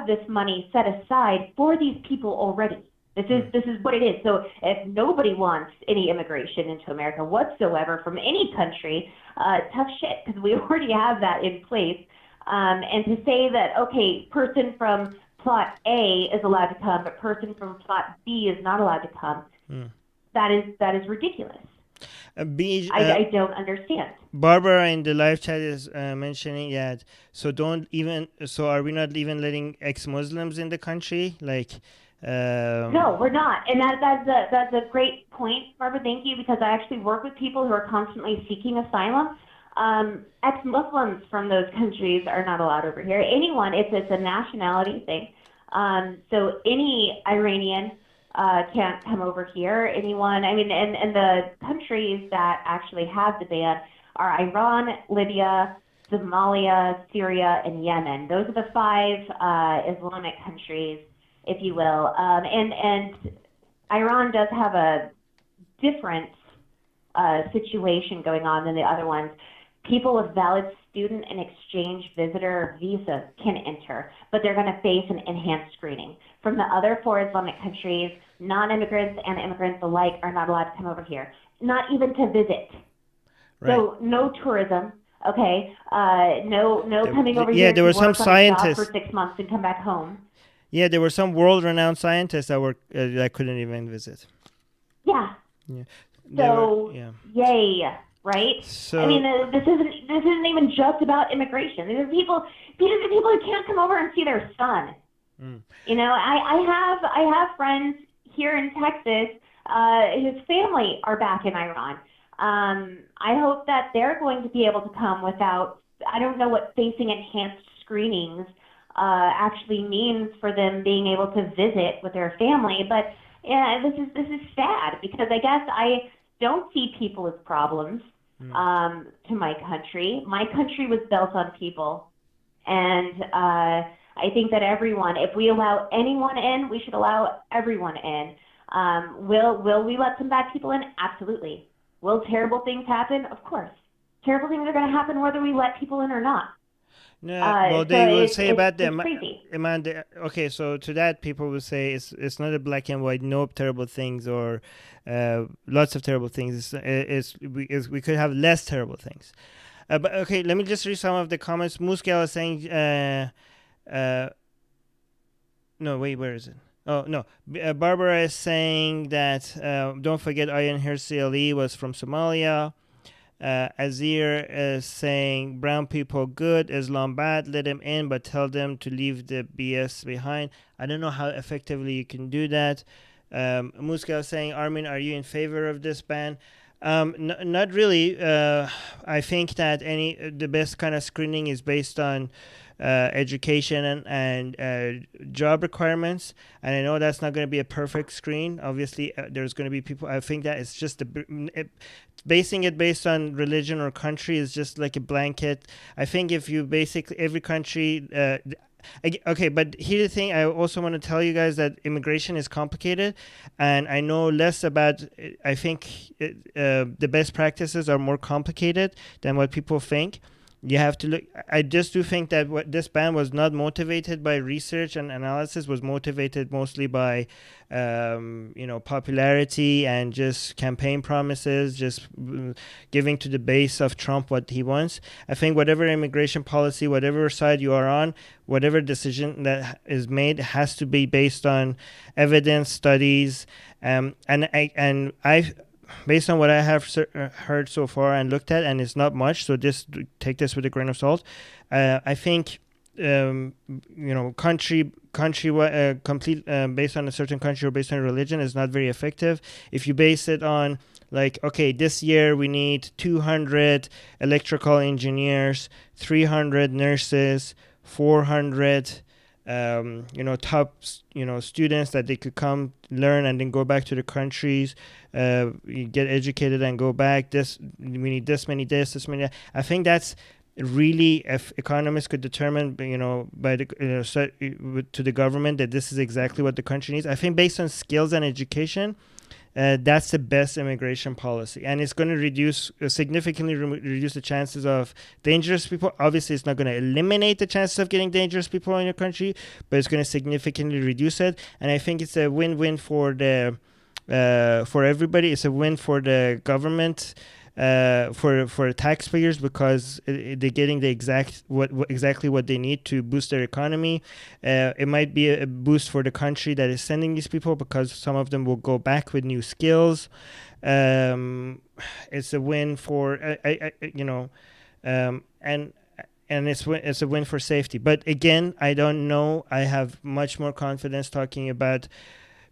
this money set aside for these people already. This is what it is. So if nobody wants any immigration into America whatsoever from any country, tough shit, because we already have that in place. And to say that, okay, person from plot A is allowed to come, but person from plot B is not allowed to come, that is ridiculous. I don't understand. Barbara in the live chat is mentioning that. So are we not even letting ex-Muslims in the country? Like, no, we're not, and that's a great point, Barbara. Thank you, because I actually work with people who are constantly seeking asylum. Ex-Muslims from those countries are not allowed over here. Anyone, it's a nationality thing. So any Iranian can't come over here. Anyone, I mean, and the countries that actually have the ban are Iran, Libya, Somalia, Syria, and Yemen. Those are the 5 Islamic countries, if you will. And Iran does have a different situation going on than the other ones. People with valid student and exchange visitor visas can enter, but they're going to face an enhanced screening. From the other 4 Islamic countries, non-immigrants and immigrants alike are not allowed to come over here, not even to visit. right. So no tourism. Okay, no coming over Yeah, here there to were some work on a job for scientists. 6 months and come back home. Yeah, there were some world-renowned scientists that were that couldn't even visit. Yeah. Yeah, they were. So, Yeah. yay, right? I mean, So this isn't even just about immigration. These are people who can't come over and see their son. mm, I have friends here in Texas. His family are back in Iran. I hope that they're going to be able to come without. I don't know what facing enhanced screenings actually means for them being able to visit with their family, but yeah, this is sad because I guess I don't see people as problems to my country. My country was built on people, and I think that everyone, if we allow anyone in, we should allow everyone in. Will we let some bad people in? Absolutely. Will terrible things happen? Of course. Terrible things are going to happen whether we let people in or not. no, well, So they will it's say it's about it's them. crazy. Okay, so to that, people will say it's not a black and white, no terrible things or lots of terrible things. We could have less terrible things. But okay, let me just read some of the comments. Muscal is saying, uh, no, wait, where is it? Oh no, Barbara is saying that don't forget Ayan Hirsi was from Somalia. Azir is saying brown people good, Islam bad, let them in, but tell them to leave the BS behind. I don't know how effectively you can do that. Muska is saying, Armin, are you in favor of this ban? Not really. I think that the best kind of screening is based on education and job requirements. And I know that's not going to be a perfect screen. Obviously, there's going to be people. I think that it's just basing it based on religion or country is just like a blanket. I think if you basically every country. Okay, but here's the thing. I also want to tell you guys that immigration is complicated, and I know less about. I think the best practices are more complicated than what people think. You have to look. I just do think that what this ban was not motivated by research and analysis, was motivated mostly by popularity and just campaign promises, just giving to the base of Trump what he wants. I think whatever immigration policy, whatever side you are on, whatever decision that is made has to be based on evidence, studies, and I based on what I have heard so far and looked at, and it's not much, so just take this with a grain of salt. I think complete based on a certain country or based on religion is not very effective. If you base it on like, okay, this year we need 200 electrical engineers, 300 nurses, 400 top students that they could come learn and then go back to the countries, get educated and go back. We need this many this many that. I think that's really, if economists could determine, by the to the government that this is exactly what the country needs. I think based on skills and education, that's the best immigration policy, and it's going to significantly reduce the chances of dangerous people. Obviously, it's not going to eliminate the chances of getting dangerous people in your country, but it's going to significantly reduce it. And I think it's a win-win for everybody. It's a win for the government, for taxpayers, because they're getting the exactly what they need to boost their economy. It might be a boost for the country that is sending these people, because some of them will go back with new skills. It's a win for and it's a win for safety. But again, I don't know. I have much more confidence talking about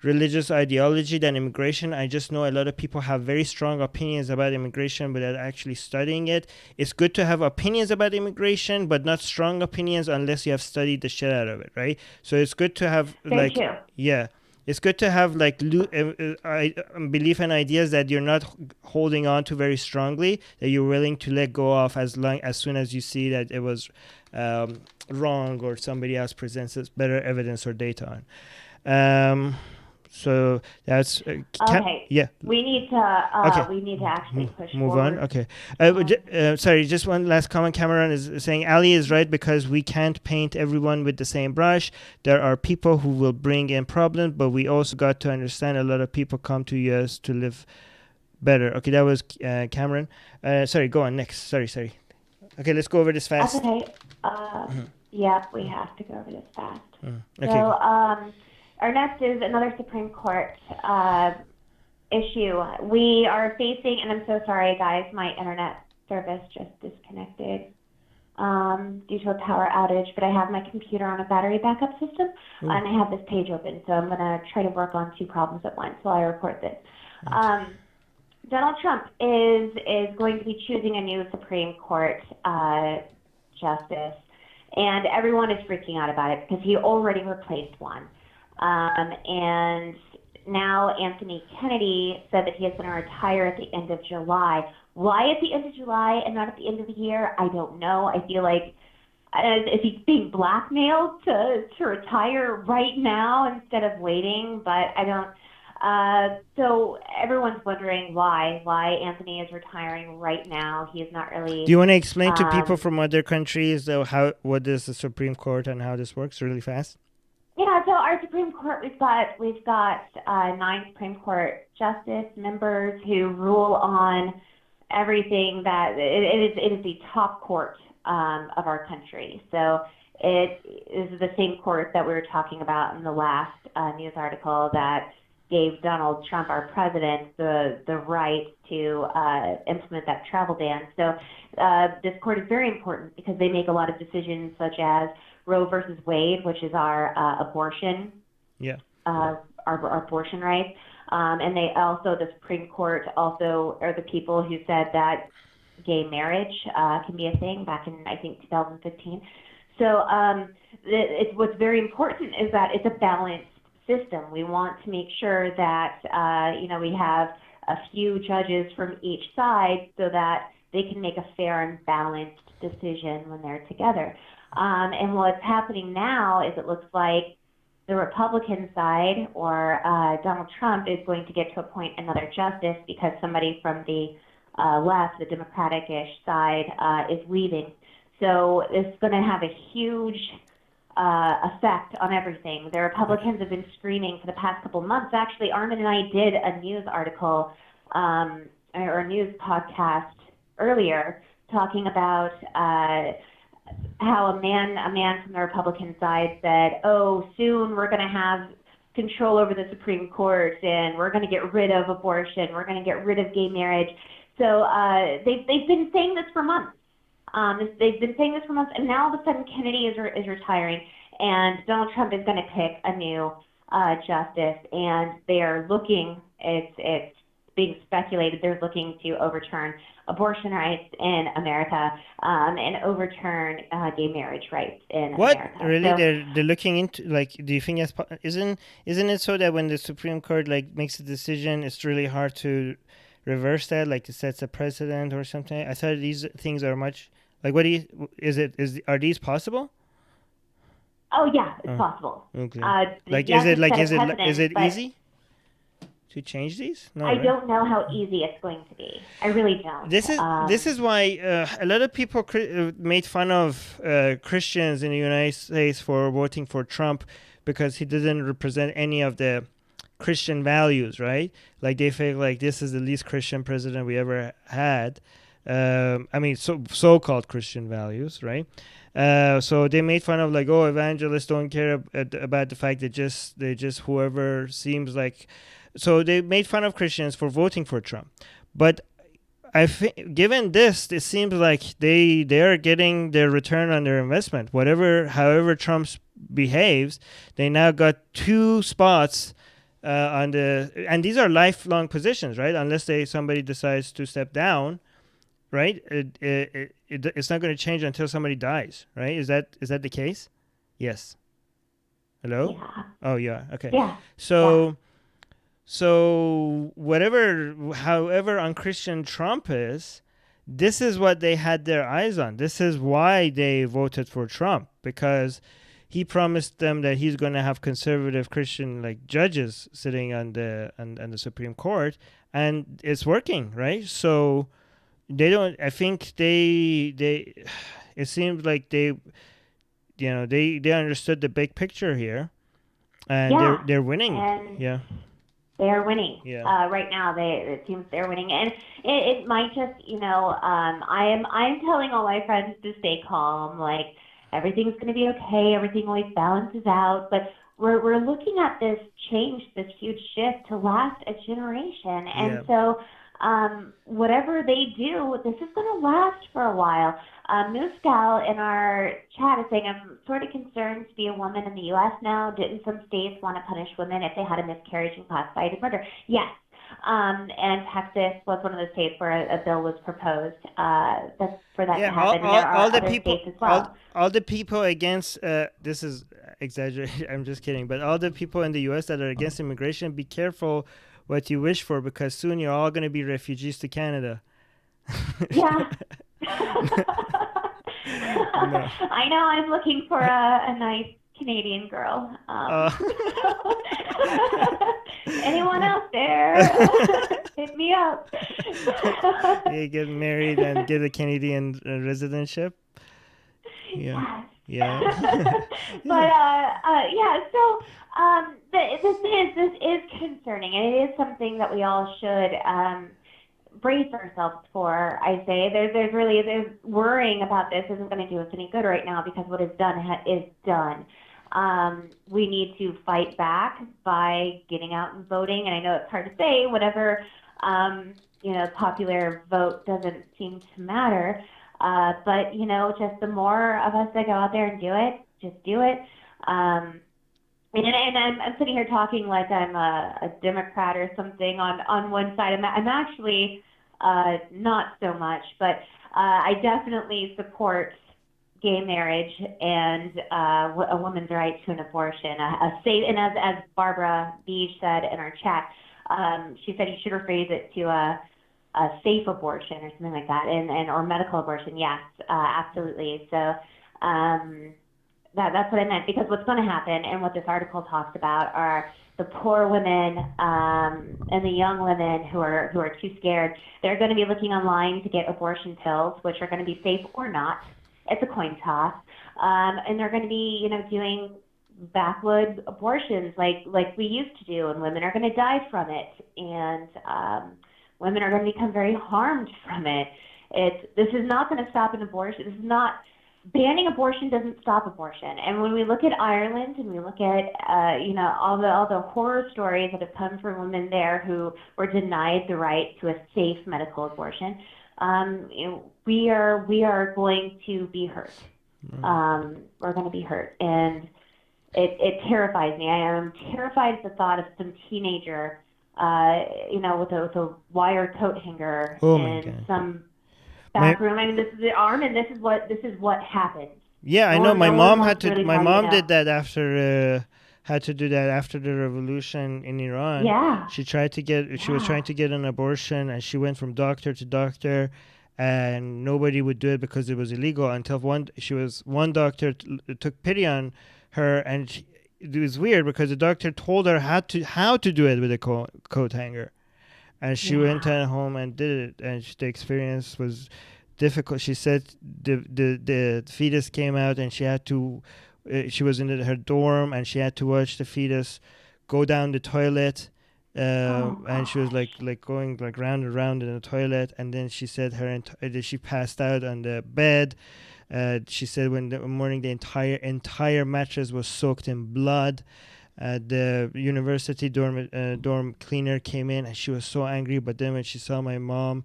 religious ideology than immigration. I just know a lot of people have very strong opinions about immigration without actually studying it. It's good to have opinions about immigration, but not strong opinions unless you have studied the shit out of it, right? So it's good to have Very true. it's good to have belief and ideas that you're not holding on to very strongly, that you're willing to let go of as soon as you see that it was wrong, or somebody else presents better evidence or data on. So that's Okay. yeah. We need to Okay. we need to actually push Move forward. on. Okay. Sorry, just one last comment. Cameron is saying Allie is right, because we can't paint everyone with the same brush. There are people who will bring in problems, but we also got to understand a lot of people come to US to live better. Okay, that was Cameron. Sorry, go on next. Sorry. Okay, let's go over this That's fast. okay. Yep, we have to go over this fast. Okay. So, our next is another Supreme Court issue. We are facing, and I'm so sorry, guys, my internet service just disconnected due to a power outage, but I have my computer on a battery backup system, and I have this page open, so I'm going to try to work on two problems at once while I report this. Donald Trump is going to be choosing a new Supreme Court justice, and everyone is freaking out about it because he already replaced one. And now Anthony Kennedy said that he is going to retire at the end of July. Why at the end of July and not at the end of the year? I don't know. I feel like is he being blackmailed to retire right now instead of waiting? But I don't. So everyone's wondering why Anthony is retiring right now. He is not really. Do you want to explain to people from other countries what is the Supreme Court and how this works really fast? Yeah, so our Supreme Court, we've got 9 Supreme Court justice members who rule on everything that it is the top court of our country. So it is the same court that we were talking about in the last news article that gave Donald Trump, our president, the right to implement that travel ban. So this court is very important because they make a lot of decisions such as Roe versus Wade, which is our abortion, our abortion rights. And they also, the Supreme Court also are the people who said that gay marriage can be a thing back in, I think, 2015. So what's very important is that it's a balanced system. We want to make sure that, we have a few judges from each side so that they can make a fair and balanced decision when they're together. And what's happening now is it looks like the Republican side or Donald Trump is going to get to appoint another justice because somebody from the left, the Democratic-ish side, is leaving. So it's going to have a huge effect on everything. The Republicans have been screaming for the past couple months. Actually, Armin and I did a news article or a news podcast earlier talking about how a man from the Republican side said, "Oh, soon we're going to have control over the Supreme Court, and we're going to get rid of abortion. We're going to get rid of gay marriage." So they've been saying this for months. They've been saying this for months, and now all of a sudden Kennedy is retiring, and Donald Trump is going to pick a new justice, and they are looking. It's being speculated they're looking to overturn abortion rights in America and overturn gay marriage rights in America. What really? So, they're looking into, like, do you think isn't it so that when the Supreme Court makes a decision, it's really hard to reverse that, like it sets a precedent or something? I thought these things are much like, what do you are these possible? Oh yeah, it's possible. Okay. Is it but easy to change these? No, I right? don't know how easy it's going to be. I really don't. This is why a lot of people made fun of Christians in the United States for voting for Trump because he didn't represent any of the Christian values, right? Like they feel like this is the least Christian president we ever had. So-called Christian values, right? So they made fun of, like, oh, evangelists don't care about the fact that they just whoever seems like. So they made fun of Christians for voting for Trump. But I think, given this, it seems like they are getting their return on their investment. However Trump behaves, they now got 2 spots and these are lifelong positions, right? Unless somebody decides to step down, right? It's not going to change until somebody dies, right? Is that the case? Yes. Hello? Yeah. Oh, yeah. Okay. Yeah. So however unchristian Trump is, this is what they had their eyes on. This is why they voted for Trump, because he promised them that he's going to have conservative Christian judges sitting on the Supreme Court, and it's working, right? So they don't. I think they. It seems like they understood the big picture here, and they're winning. And yeah. They are winning. Yeah. Right now, it seems they're winning, and it might just, I'm telling all my friends to stay calm. Like everything's going to be okay. Everything always balances out. But we're looking at this change, this huge shift to last a generation, and Yeah. so whatever they do, this is going to last for a while. Moose Gal in our chat is saying, I'm sort of concerned to be a woman in the U.S. now. Didn't some states want to punish women if they had a miscarriage and classified as murder? Yes. And Texas was one of the states where a bill was proposed for that to Yeah, happen. And there are all the other people, states as well. all the people against, this is exaggerated, I'm just kidding, but all the people in the US that are against immigration, be careful what you wish for, because soon you're all going to be refugees to Canada. Yeah. No. I know I'm looking for a nice Canadian girl. Anyone out there? Hit me up. You get married and get a Canadian residentship. Yeah. Yes. Yeah. But yeah. So this is concerning, and it is something that we all should brace ourselves for. I say there's worrying about this isn't going to do us any good right now, because what is done is done. We need to fight back by getting out and voting, and I know it's hard to say whenever popular vote doesn't seem to matter. But just the more of us that go out there and do it, just do it. And I'm sitting here talking like I'm a Democrat or something on one side. I'm actually not so much, but I definitely support gay marriage and a woman's right to an abortion, a safe, and as Barbara Beach said in our chat, she said you should rephrase it to a safe abortion or something like that, and or medical abortion. Yes, absolutely. So that's what I meant, because what's going to happen, and what this article talks about, are the poor women and the young women who are too scared. They're going to be looking online to get abortion pills, which are going to be safe or not. It's a coin toss, and they're going to be doing backwood abortions like we used to do, and women are going to die from it, and women are going to become very harmed from it. This is not going to stop an abortion. This is not banning abortion doesn't stop abortion. And when we look at Ireland and we look at all the horror stories that have come from women there who were denied the right to a safe medical abortion, we are going to be hurt. We're going to be hurt, and it terrifies me. I am terrified at the thought of some teenager, with a wire coat hanger in some back room. I mean, this is Armin. This is what happened. Yeah, I know. My mom did that after. Had to do that after the revolution in Iran. Yeah. She was trying to get an abortion, and she went from doctor to doctor, and nobody would do it because it was illegal, until one doctor took pity on her, and it was weird because the doctor told her how to do it with a coat hanger, and she went home and did it, and the experience was difficult. She said the fetus came out, and she had to. She was in her dorm, and she had to watch the fetus go down the toilet, and she was like going like round and round in the toilet, and then she said she passed out on the bed. She said when the morning the entire mattress was soaked in blood. The university dorm cleaner came in, and she was so angry. But then when she saw my mom,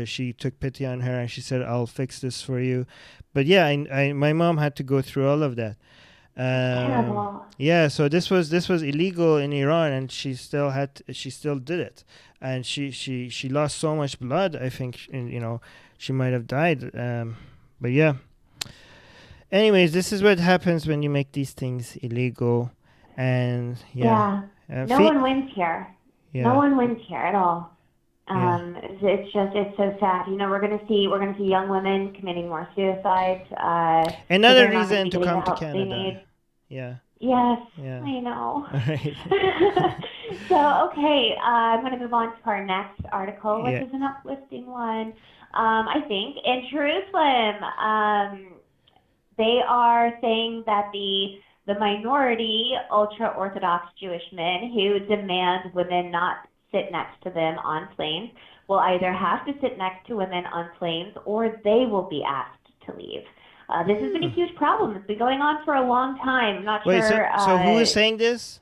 she took pity on her, and she said, "I'll fix this for you." But yeah, my mom had to go through all of that. Terrible. Yeah, so this was illegal in Iran, and she still did it, and she lost so much blood. I think she might have died. But yeah. Anyways, this is what happens when you make these things illegal, and no one wins here. Yeah. No one wins here at all. It's so sad. We're gonna see young women committing more suicides. Another reason to come to Canada. Yeah. Yes. Yeah. I know. Right. So okay, I'm gonna move on to our next article, which is an uplifting one. I think in Jerusalem, they are saying that the the minority ultra-Orthodox Jewish men who demand women not sit next to them on planes will either have to sit next to women on planes or they will be asked to leave. This has been a huge problem. It's been going on for a long time. I'm not Wait, sure. so who is saying this?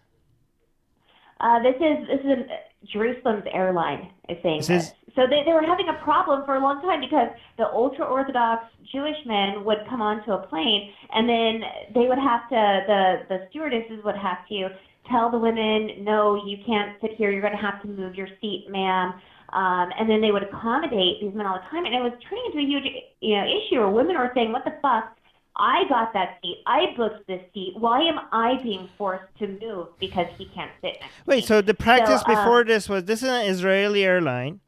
This is Jerusalem's airline is saying this. So they were having a problem for a long time because the ultra-Orthodox Jewish men would come onto a plane and then they would have to, the stewardesses would have to tell the women, no, you can't sit here, you're going to have to move your seat, ma'am. And then they would accommodate these men all the time. And it was turning into a huge issue where women were saying, what the fuck? I got that seat. I booked this seat. Why am I being forced to move because he can't sit next to me? Wait, so the practice before this is an Israeli airline.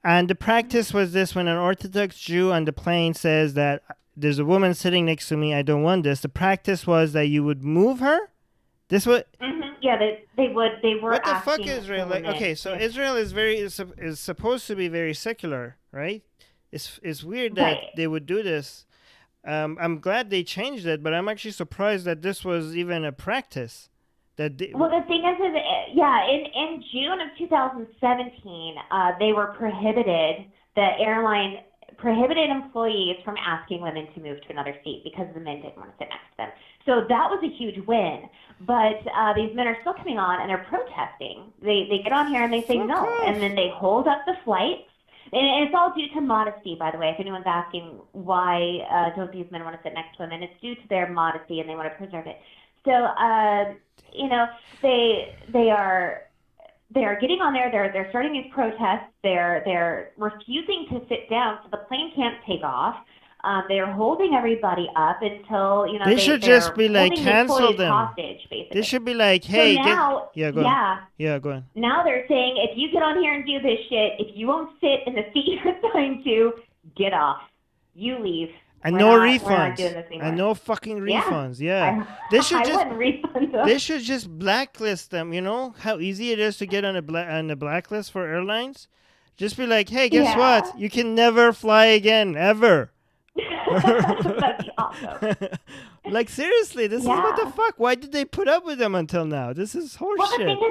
And the practice was this: when an Orthodox Jew on the plane says that there's a woman sitting next to me, I don't want this. The practice was that you would move her. This was. Yeah, they would. They were. What the fuck, Israel? Like, okay, so Israel is supposed to be very secular, right? It's weird that they would do this. I'm glad they changed it, but I'm actually surprised that this was even a practice. Well, the thing is, in June of 2017, they were prohibited. The airline prohibited employees from asking women to move to another seat because the men didn't want to sit next to them. So that was a huge win. But these men are still coming on and they're protesting. They get on here and they say no, and then they hold up the flights. And it's all due to modesty, by the way. If anyone's asking why don't these men want to sit next to women, it's due to their modesty and they want to preserve it. So they are getting on there. They're starting these protests. They're refusing to sit down, so the plane can't take off. They're holding everybody up until they should just be like, cancel them. Hostage, basically. They should be like, hey, so now, go on. Now they're saying, if you get on here and do this shit, if you won't sit in the seat you're assigned to, get off. You leave. And no refunds. And no fucking refunds. Yeah. They should just blacklist them. You know how easy it is to get on the blacklist for airlines? Just be like, hey, guess what? You can never fly again, ever. That'd be awesome. Like, seriously, this is what the fuck? Why did they put up with them until now? This is horseshit. Well, the thing is,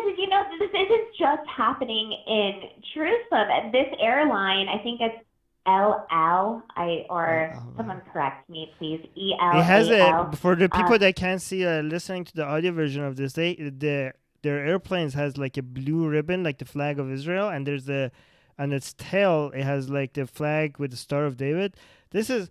this isn't just happening in Jerusalem. This airline, I think it's someone correct me, please. ELAL. It has for the people that can't see, listening to the audio version of this, their airplanes has like a blue ribbon, like the flag of Israel, and on its tail, it has like the flag with the Star of David. This is,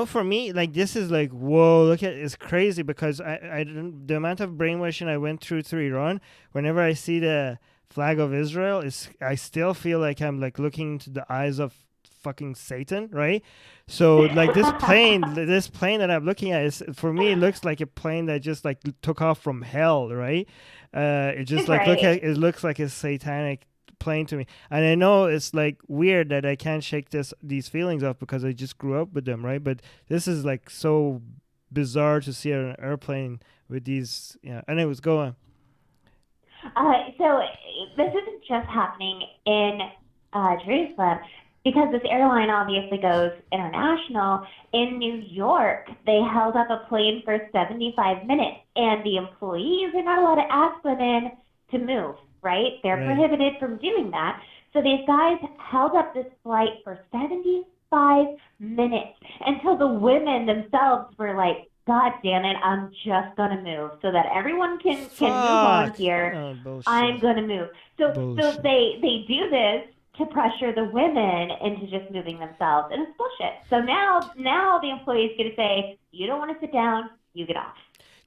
for me, like, this is like, whoa, look at it's crazy because the amount of brainwashing I went through Iran, whenever I see the flag of Israel, I still feel like I'm like looking into the eyes of fucking Satan, right? So like this plane that I'm looking at is, for me, it looks like a plane that just like took off from hell, right? It just like it looks like a satanic plane to me, and I know it's like weird that I can't shake these feelings off because I just grew up with them, right? But this is like so bizarre to see an airplane with these. Anyways, go on. So this isn't just happening in Jerusalem because this airline obviously goes international. In New York, they held up a plane for 75 minutes, and the employees are not allowed to ask women to move. Right? They're prohibited from doing that. So these guys held up this flight for 75 minutes until the women themselves were like, God damn it, I'm just going to move so that everyone can move on here. I'm going to move. So they do this to pressure the women into just moving themselves. And it's bullshit. So now the employees get to say, you don't want to sit down, you get off.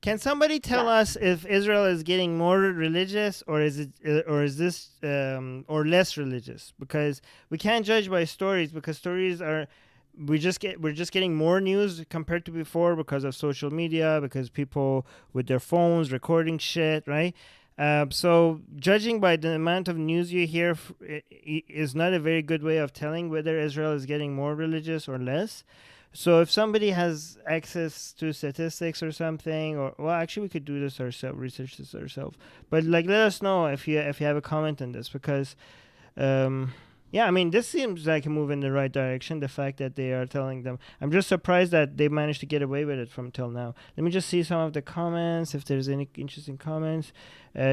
Can somebody tell us if Israel is getting more religious, or is this less religious? Because we can't judge by stories, because stories we're just getting more news compared to before because of social media, because people with their phones recording shit, right? So judging by the amount of news you hear is not a very good way of telling whether Israel is getting more religious or less. So if somebody has access to statistics or something, actually we could do this ourselves, research this ourselves. But like, let us know if you have a comment on this, because Yeah, I mean, this seems like a move in the right direction. The fact that they are telling them, I'm just surprised that they managed to get away with it from till now. Let me just see some of the comments. If there's any interesting comments,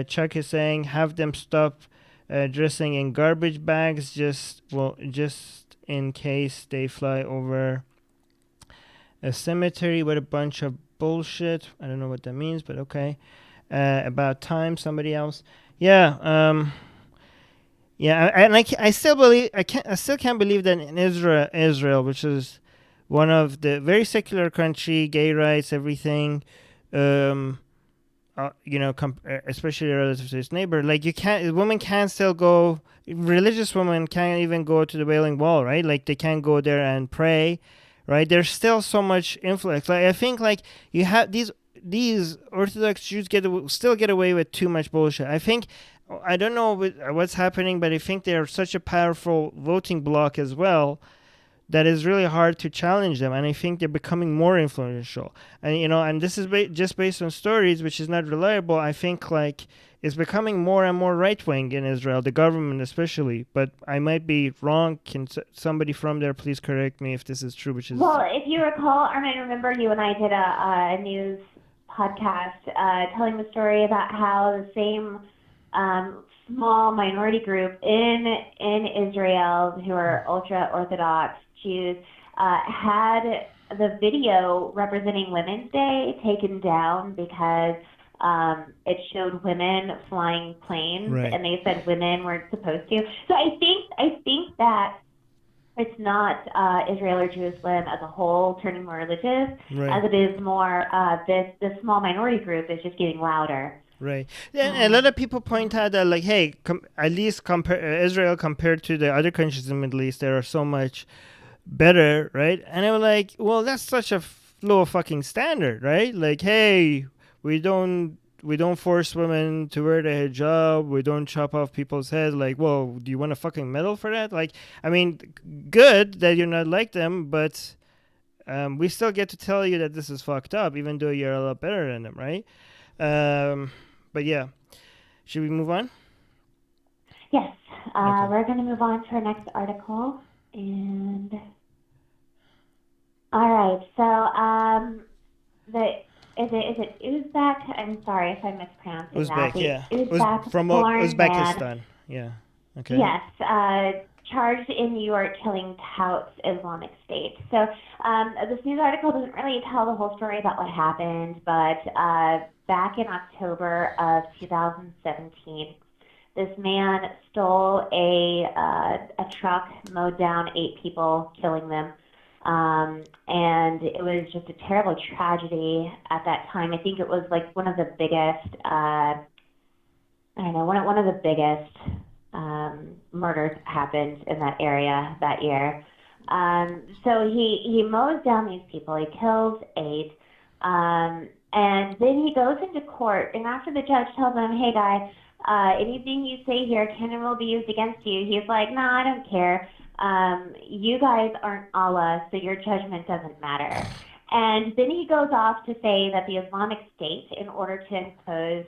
Chuck is saying, have them stop dressing in garbage bags, just in case they fly over a cemetery with a bunch of bullshit. I don't know what that means, but okay. About time, somebody else. Yeah. Yeah, I still believe I still can't believe that in Israel, which is one of the very secular country, gay rights, everything, especially relative to its neighbor. Like women can't still go. Religious women can't even go to the Wailing Wall, right? Like they can't go there and pray, right? There's still so much influence. Like I think like you have these Orthodox Jews still get away with too much bullshit. I don't know what's happening, but I think they're such a powerful voting bloc as well that is really hard to challenge them. And I think they're becoming more influential. And and this is just based on stories, which is not reliable. I think like it's becoming more and more right wing in Israel, the government especially. But I might be wrong. Can somebody from there please correct me if this is true? Which is Well, if you recall, Armin, remember you and I did a news podcast telling the story about how the same small minority group in Israel who are ultra-Orthodox Jews had the video representing Women's Day taken down because it showed women flying planes, right. And they said women weren't supposed to. So I think that it's not Israel or Jerusalem as a whole turning more religious, right. as it is more this small minority group is just getting louder. Right. And a lot of people point out that, like, hey, at least Israel compared to the other countries in the Middle East, they are so much better, right? And I was like, well, that's such a low fucking standard, right? Like, hey, we don't force women to wear the hijab. We don't chop off people's heads. Like, well, do you want a fucking medal for that? Like, I mean, good that you're not like them, but we still get to tell you that this is fucked up, even though you're a lot better than them, right? But yeah, should we move on? Yes, Okay. We're going to move on to our next article. And all right, so is it Uzbek? I'm sorry if I'm mispronouncing that. Uzbek, yeah. Uzbek From born Uzbekistan. man, Yeah. Okay. yes, charged in New York killing touts Islamic State. So this news article doesn't really tell the whole story about what happened, but back in October of 2017, this man stole a truck, mowed down 8 people, killing them. And it was just a terrible tragedy at that time. I think it was like one of the biggest, one of the biggest murders happened in that area that year. So he mows down these people. He kills 8. And then he goes into court, and after the judge tells him, hey, guy, anything you say here can and will be used against you, he's like, no, I don't care. You guys aren't Allah, so your judgment doesn't matter. And then he goes off to say that the Islamic State, in order to impose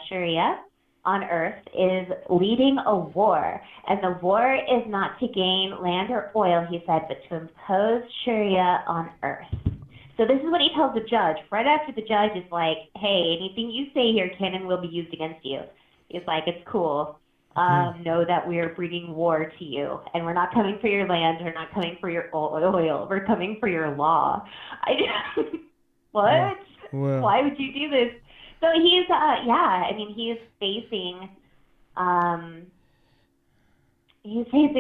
Sharia on earth, is leading a war. And the war is not to gain land or oil, he said, but to impose Sharia on earth. So this is what he tells the judge. Right after the judge is like, hey, anything you say here can and will be used against you. He's like, it's cool. Know that we are bringing war to you. And we're not coming for your land. We're not coming for your oil. We're coming for your law. What? Well. Why would you do this? So he's, he is facing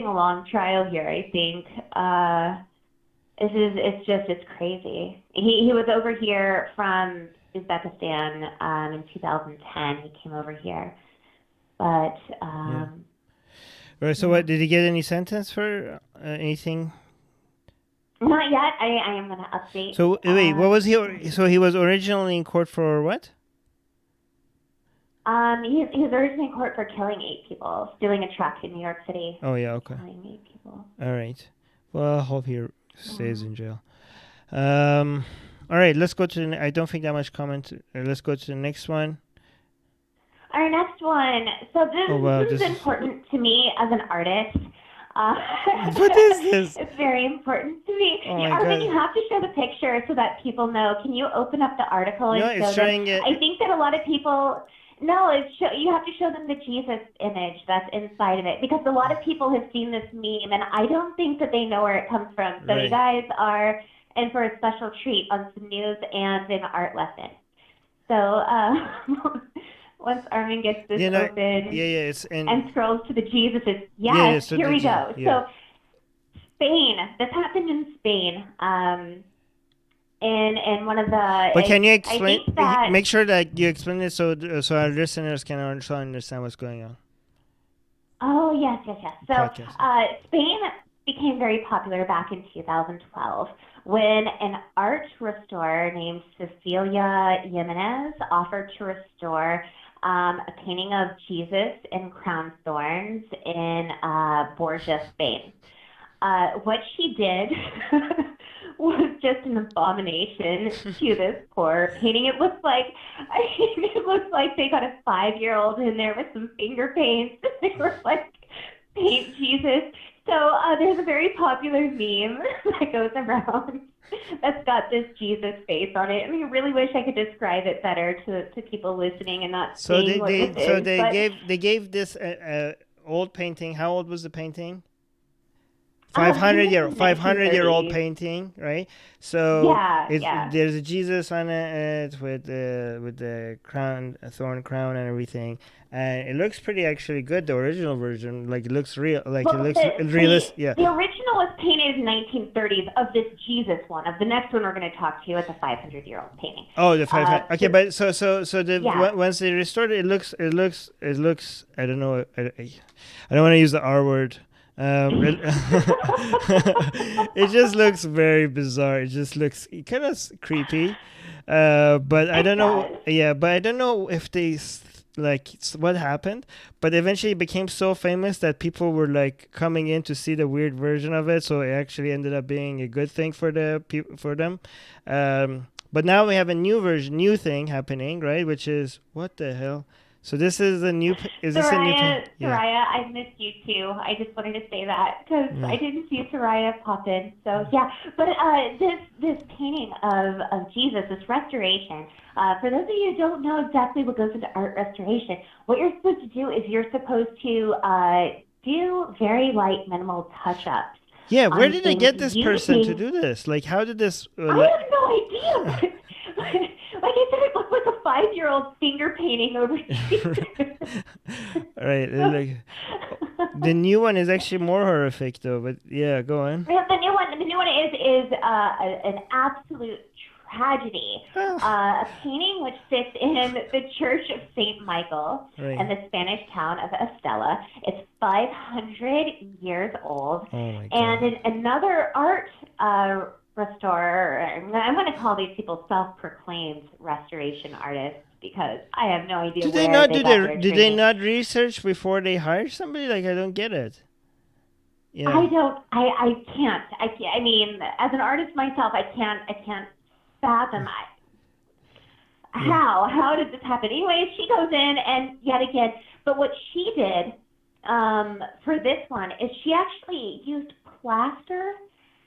a long trial here, I think. It's crazy. He was over here from Uzbekistan in 2010. He came over here, but Right. So, what did he get any sentence for anything? Not yet. I am going to update. So wait, what was he? So he was originally in court for what? He was originally in court for killing 8 people, stealing a truck in New York City. Oh yeah, okay. Killing 8 people. All right. Well, I hope he stays in jail. All right, let's go to I don't think that much comment. Let's go to the next one. Our next one. So this is important to me as an artist. Uh, What is this? it's very important to me. Oh my Armin, you God. have to show the picture so that people know. Can you open up the article No, and it's show them? showing it. I think that a lot of people. No, you have to show them the Jesus image that's inside of it because a lot of people have seen this meme and I don't think that they know where it comes from. So you Right. guys are in for a special treat on some news and an art lesson. So once Armin gets this You know, open yeah, it's and scrolls to the Jesuses, yeah, yes, so here the we go. yeah. So Spain, this happened in Spain. In one of the, But can you I explain? think that, Make sure that you explain it so our listeners can also understand what's going on. oh, yes. So Podcast. Spain became very popular back in 2012 when an art restorer named Cecilia Jimenez offered to restore a painting of Jesus in crown thorns in Borgia, Spain. What she did was just an abomination to this poor painting. It looks like they got a 5-year-old in there with some finger paints. They were like, paint Jesus. So there's a very popular meme that goes around that's got this Jesus face on it. I mean, I really wish I could describe it better to people listening and not So seeing what this is. they gave this old painting. How old was the painting? I think it's 500-year-old 1930s. painting, right? So Yeah. there's a Jesus on it with the crown, a thorn crown, and everything, and it looks pretty actually good. The original version, like it looks real, like Well, it looks realistic. Yeah. The original was painted in 1930s of this Jesus one. Of the next one we're going to talk to you, it's a 500-year-old painting. Oh, the 500. Okay, but so the Yeah. once they restored it, it looks. I don't know. I don't want to use the R word. It just looks very bizarre. It just looks kind of creepy. But I don't know. Yeah, but I don't know if what happened. But eventually, it became so famous that people were like coming in to see the weird version of it. So it actually ended up being a good thing for them. But now we have a new thing happening, right? Which is what the hell? So this is a new. Is this a new? Soraya, Yeah. I missed you too. I just wanted to say that because I didn't see Soraya pop in. So yeah, but this painting of Jesus, this restoration. For those of you who don't know exactly what goes into art restoration, what you're supposed to do is you're supposed to do very light, minimal touch-ups. Yeah, where did they get this person to do this? Like, how did this? I have no idea. Like I said, it looked like a 5-year-old finger painting over Jesus. Right. Like, the new one is actually more horrific, though. But yeah, go on. The new one is an absolute tragedy. A painting which sits in the Church of Saint Michael in the Spanish town of Estella. It's 500 years old. Oh my God. And another art restorer, I'm going to call these people self-proclaimed restoration artists because I have no idea Did where they not they got their did they training. not research before they hired somebody? Like, I don't get it. Yeah. I can't. I mean, as an artist myself, I can't fathom how did this happen. Anyways, she goes in and yet again, but what she did for this one is she actually used plaster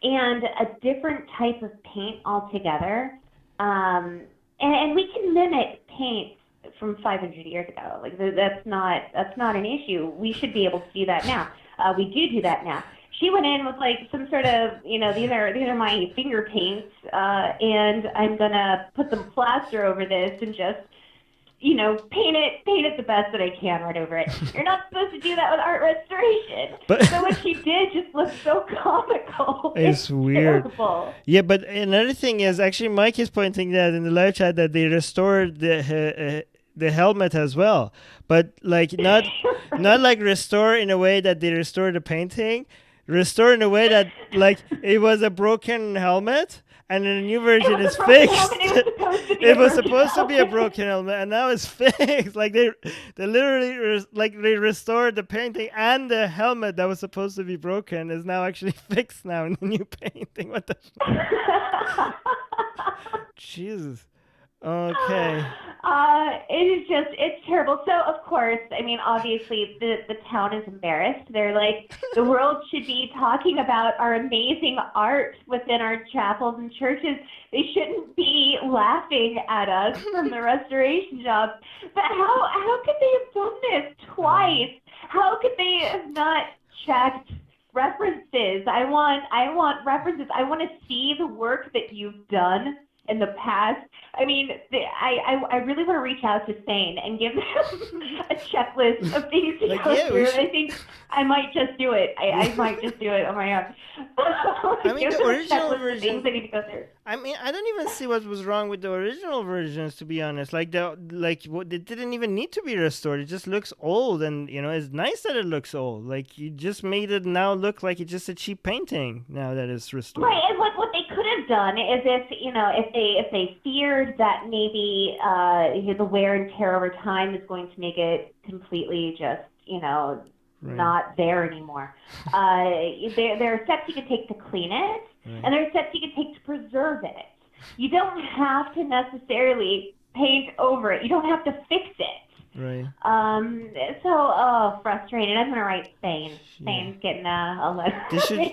and a different type of paint altogether. And we can mimic paint from 500 years ago. Like that's not an issue. We should be able to do that now. We do that now. She went in with like some sort of, these are my finger paints, and I'm gonna put some plaster over this and just, paint it the best that I can right over it. You're not supposed to do that with art restoration. But so what she did just looked so comical. It's weird. Terrible. Yeah, but another thing is actually Mike is pointing that in the live chat that they restored the helmet as well, but like not like restore in a way that they restore the painting. Restore in a way that like it was a broken helmet and in the new version it's fixed. It was supposed to be a broken helmet and now it's fixed. Like they literally they restored the painting and the helmet that was supposed to be broken is now actually fixed now in the new painting. What the fuck? Jesus. Okay. It's terrible. So, of course, I mean, obviously, the town is embarrassed. They're like, the world should be talking about our amazing art within our chapels and churches. They shouldn't be laughing at us from the restoration job. But how could they have done this twice? How could they have not checked references? I want references. I want to see the work that you've done in the past. I mean, I really want to reach out to Spain and give them a checklist of things to Like, go yeah, through. I think I might just do it. I might just do it on my own. I mean, Give the them a original checklist of version. things I need to go through. I mean, I don't even see what was wrong with the original versions, to be honest. Like it didn't even need to be restored. It just looks old, and it's nice that it looks old. Like, you just made it now look like it's just a cheap painting now that it's restored. Right, and what they could have done is if they feared that maybe the wear and tear over time is going to make it completely just Right. not there anymore. There are steps you can take to clean it, Right. and there are steps you can take to preserve it. You don't have to necessarily paint over it. You don't have to fix it. Right. So frustrating. I'm gonna write Spain. Spain's getting a letter. They should-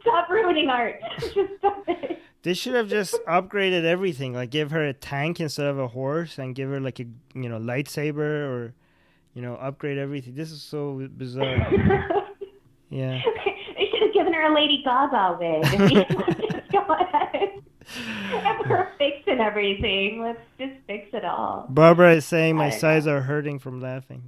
Stop ruining art. Just stop it. They should have just upgraded everything. Like, give her a tank instead of a horse, and give her like a lightsaber, or upgrade everything. This is so bizarre. Yeah. They should have given her a Lady Gaga wig. I mean, let's just go ahead and we're fixing everything. Let's just fix it all. Barbara is saying my I don't sides know. are hurting from laughing.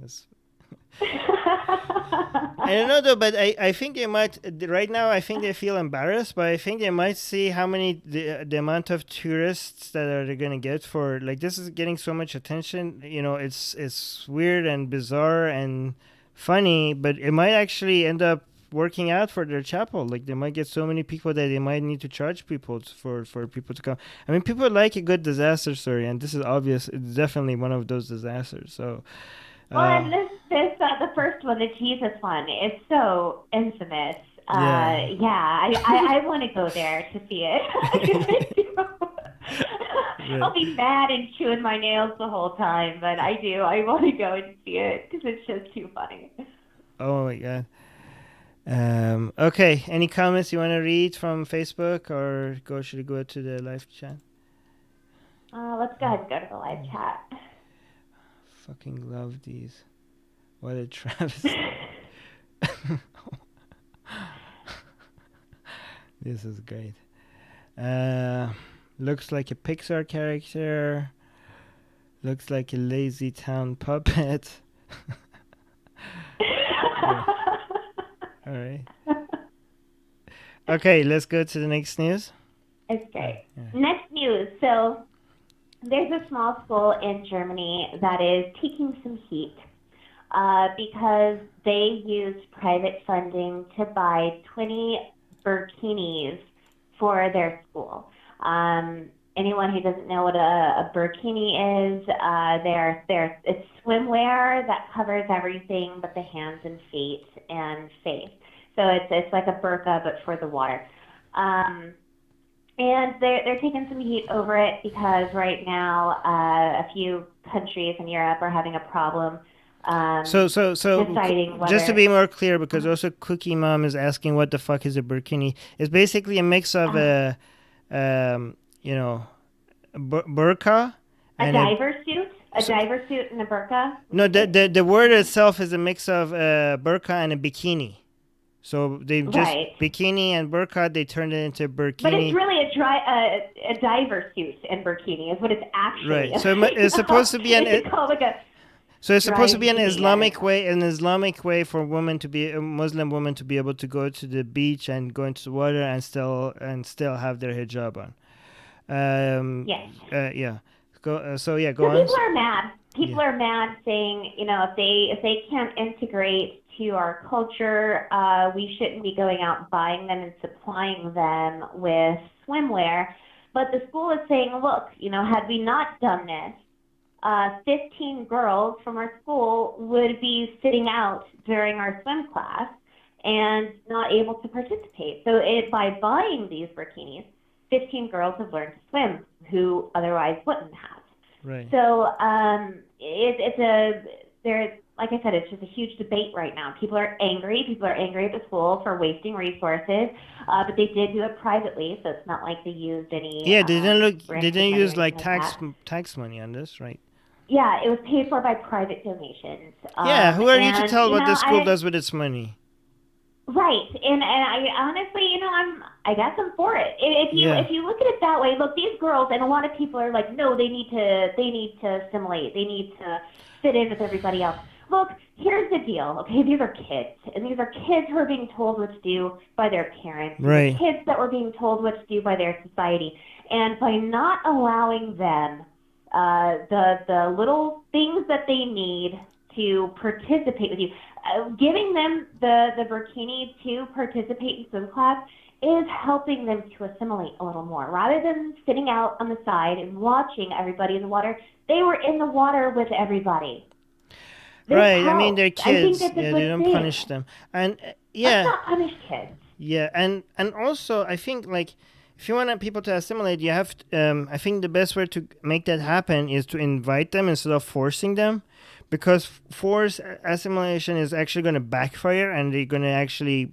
I don't know though, but I think they might right now. I think they feel embarrassed, but I think they might see how many the amount of tourists that they're gonna get for, like, this is getting so much attention. It's weird and bizarre and funny, but it might actually end up working out for their chapel. Like, they might get so many people that they might need to charge people for people to come. I mean, people like a good disaster story, and this is obvious. It's definitely one of those disasters. So. Well, and the first one, the Jesus one, is so infamous. I want to go there to see it. I'll be mad and chewing my nails the whole time, but I want to go and see it because it's just too funny. Oh my god. Okay. Any comments you want to read from Facebook, or should we go to the live chat? Let's go ahead and go to the live chat. Fucking love these. What a travesty. This is great. Looks like a Pixar character. Looks like a lazy town puppet. All right. Okay, let's go to the next news. It's great. Yeah. Next news. So there's a small school in Germany that is taking some heat because they used private funding to buy 20 burkinis for their school. Anyone who doesn't know what a burkini is, it's swimwear that covers everything but the hands and feet and face. So it's like a burqa but for the water. And they're taking some heat over it because right now a few countries in Europe are having a problem. So deciding whether, just to be more clear, because also Cookie Mom is asking what the fuck is a burkini. It's basically a mix of a burqa a and diver suit, diver suit and a burqa. No, the word itself is a mix of burqa and a bikini. So they just bikini and burqa, they turned it into burkini. But it's really a diver suit and burkini is what it's actually. Right. So it's supposed to be So it's supposed to be an Islamic way for a Muslim woman to be able to go to the beach and go into the water and still have their hijab on. Yes. Yeah. Go on. People are mad. People are mad, saying, if they can't integrate to our culture, we shouldn't be going out buying them and supplying them with swimwear. But the school is saying, look, had we not done this, 15 girls from our school would be sitting out during our swim class and not able to participate. So by buying these bikinis, 15 girls have learned to swim who otherwise wouldn't have. Right. So it's a there. Like I said, it's just a huge debate right now. People are angry. People are angry at the school for wasting resources, but they did do it privately, so it's not like they used any Yeah, they didn't look. They granted didn't money or use anything like like that. tax money on this, right? Yeah, it was paid for by private donations. Yeah. Who are you to And tell you what the know, school does with its money? right, and I honestly, I guess I'm for it. Yeah. If you look at it that way, look, these girls, and a lot of people are like, no, they need to assimilate, they need to fit in with everybody else. Look, here's the deal, okay? These are kids, and these are kids who are being told what to do by their parents. These are Right. kids that were being told what to do by their society, and by not allowing them the little things that they need to participate with you. Giving them the burkini to participate in swim class is helping them to assimilate a little more. Rather than sitting out on the side and watching everybody in the water, they were in the water with everybody. This Right. I mean, they're helps. I think kids. it's a Yeah, they good don't thing. punish them. And Let's yeah, not punish kids. yeah, and also I think like if you want people to assimilate, you have. I think the best way to make that happen is to invite them instead of forcing them, because forced assimilation is actually going to backfire, and they're going to actually,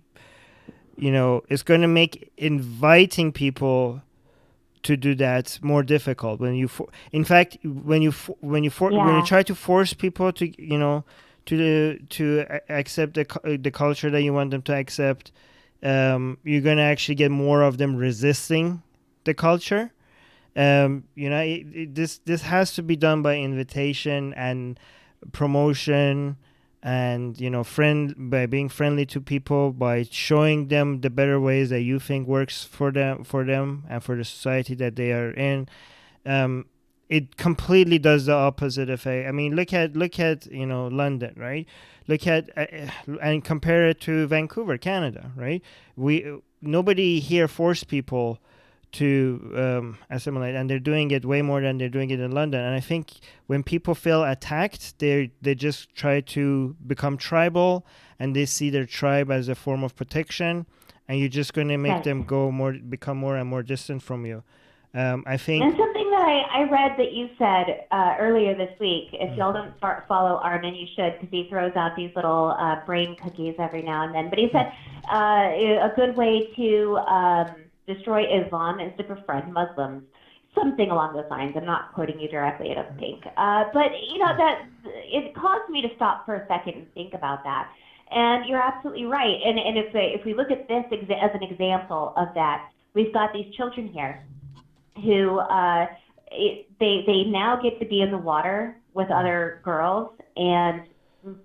it's going to make inviting people to do that more difficult. When you, in fact, when you Yeah. try to force people to, accept the culture that you want them to accept, you're gonna actually get more of them resisting the culture. This has to be done by invitation and promotion, and by being friendly to people, by showing them the better ways that you think works for them and for the society that they are in. um, it completely does the opposite effect. I mean, look at London, right? Look at and compare it to Vancouver, Canada, right? We Nobody here forced people to assimilate, and they're doing it way more than they're doing it in London. And I think when people feel attacked, they just try to become tribal, and they see their tribe as a form of protection, and you're just going to make Right. them become more and more distant from you. I And think. something that I read that you said earlier this week, if y'all don't follow Armin, you should, because he throws out these little brain cookies every now and then. But he said a good way to destroy Islam is to befriend Muslims. Something along those lines. I'm not quoting you directly, I don't think. But, that it caused me to stop for a second and think about that. And you're absolutely right. And if we look at this as an example of that, we've got these children here who they now get to be in the water with other girls and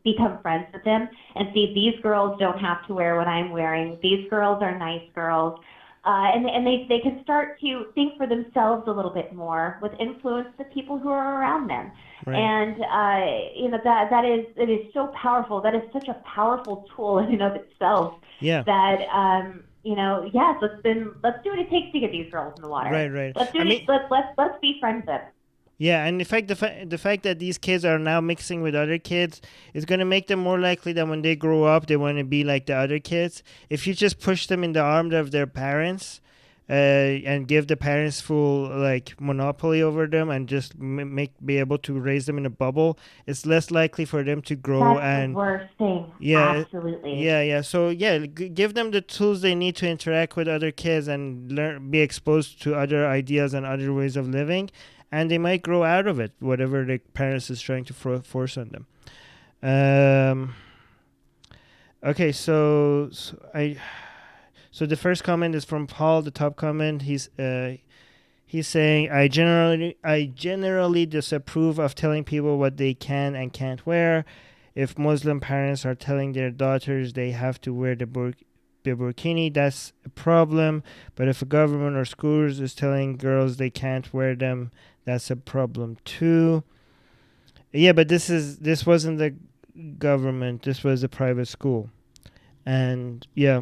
become friends with them and see these girls don't have to wear what I'm wearing. These girls are nice girls. And they can start to think for themselves a little bit more with influence the people who are around them. Right. And that is, it is so powerful. That is such a powerful tool in and of itself Yeah. that yes, let's do what it takes to get these girls in the Right. water. Right. Let's do I it. mean, Let's befriend them. yeah, and in fact, the fact that these kids are now mixing with other kids is going to make them more likely that when they grow up, they want to be like the other kids. If you just push them in the arms of their parents, and give the parents full like monopoly over them, and just be able to raise them in a bubble, it's less likely for them to grow. That's the And worst thing. yeah, Absolutely. yeah. So yeah, give them the tools they need to interact with other kids and be exposed to other ideas and other ways of living, and they might grow out of it, whatever the parents is trying to force on them. Okay, so the first comment is from Paul. The top comment, he's saying, I generally disapprove of telling people what they can and can't wear. If Muslim parents are telling their daughters they have to wear the burkini, that's a problem. But if a government or schools is telling girls they can't wear them, that's a problem too. Yeah, but this wasn't the government. This was a private school, and yeah.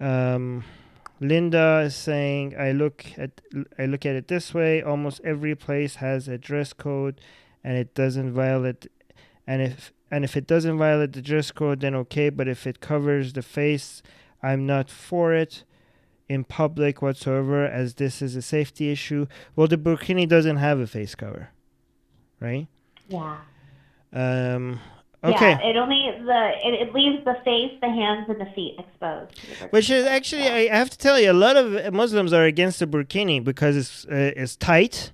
Um, Linda is saying, I look at it this way. Almost every place has a dress code, and it doesn't violate. And if it doesn't violate the dress code, then okay. But if it covers the face, I'm not for it in public whatsoever, as this is a safety issue. Well, the burkini doesn't have a face cover. right? Yeah. Okay. Yeah, it leaves the face, the hands, and the feet exposed to the Which is burkini. actually, So I have to tell you, a lot of Muslims are against the burkini because it's tight.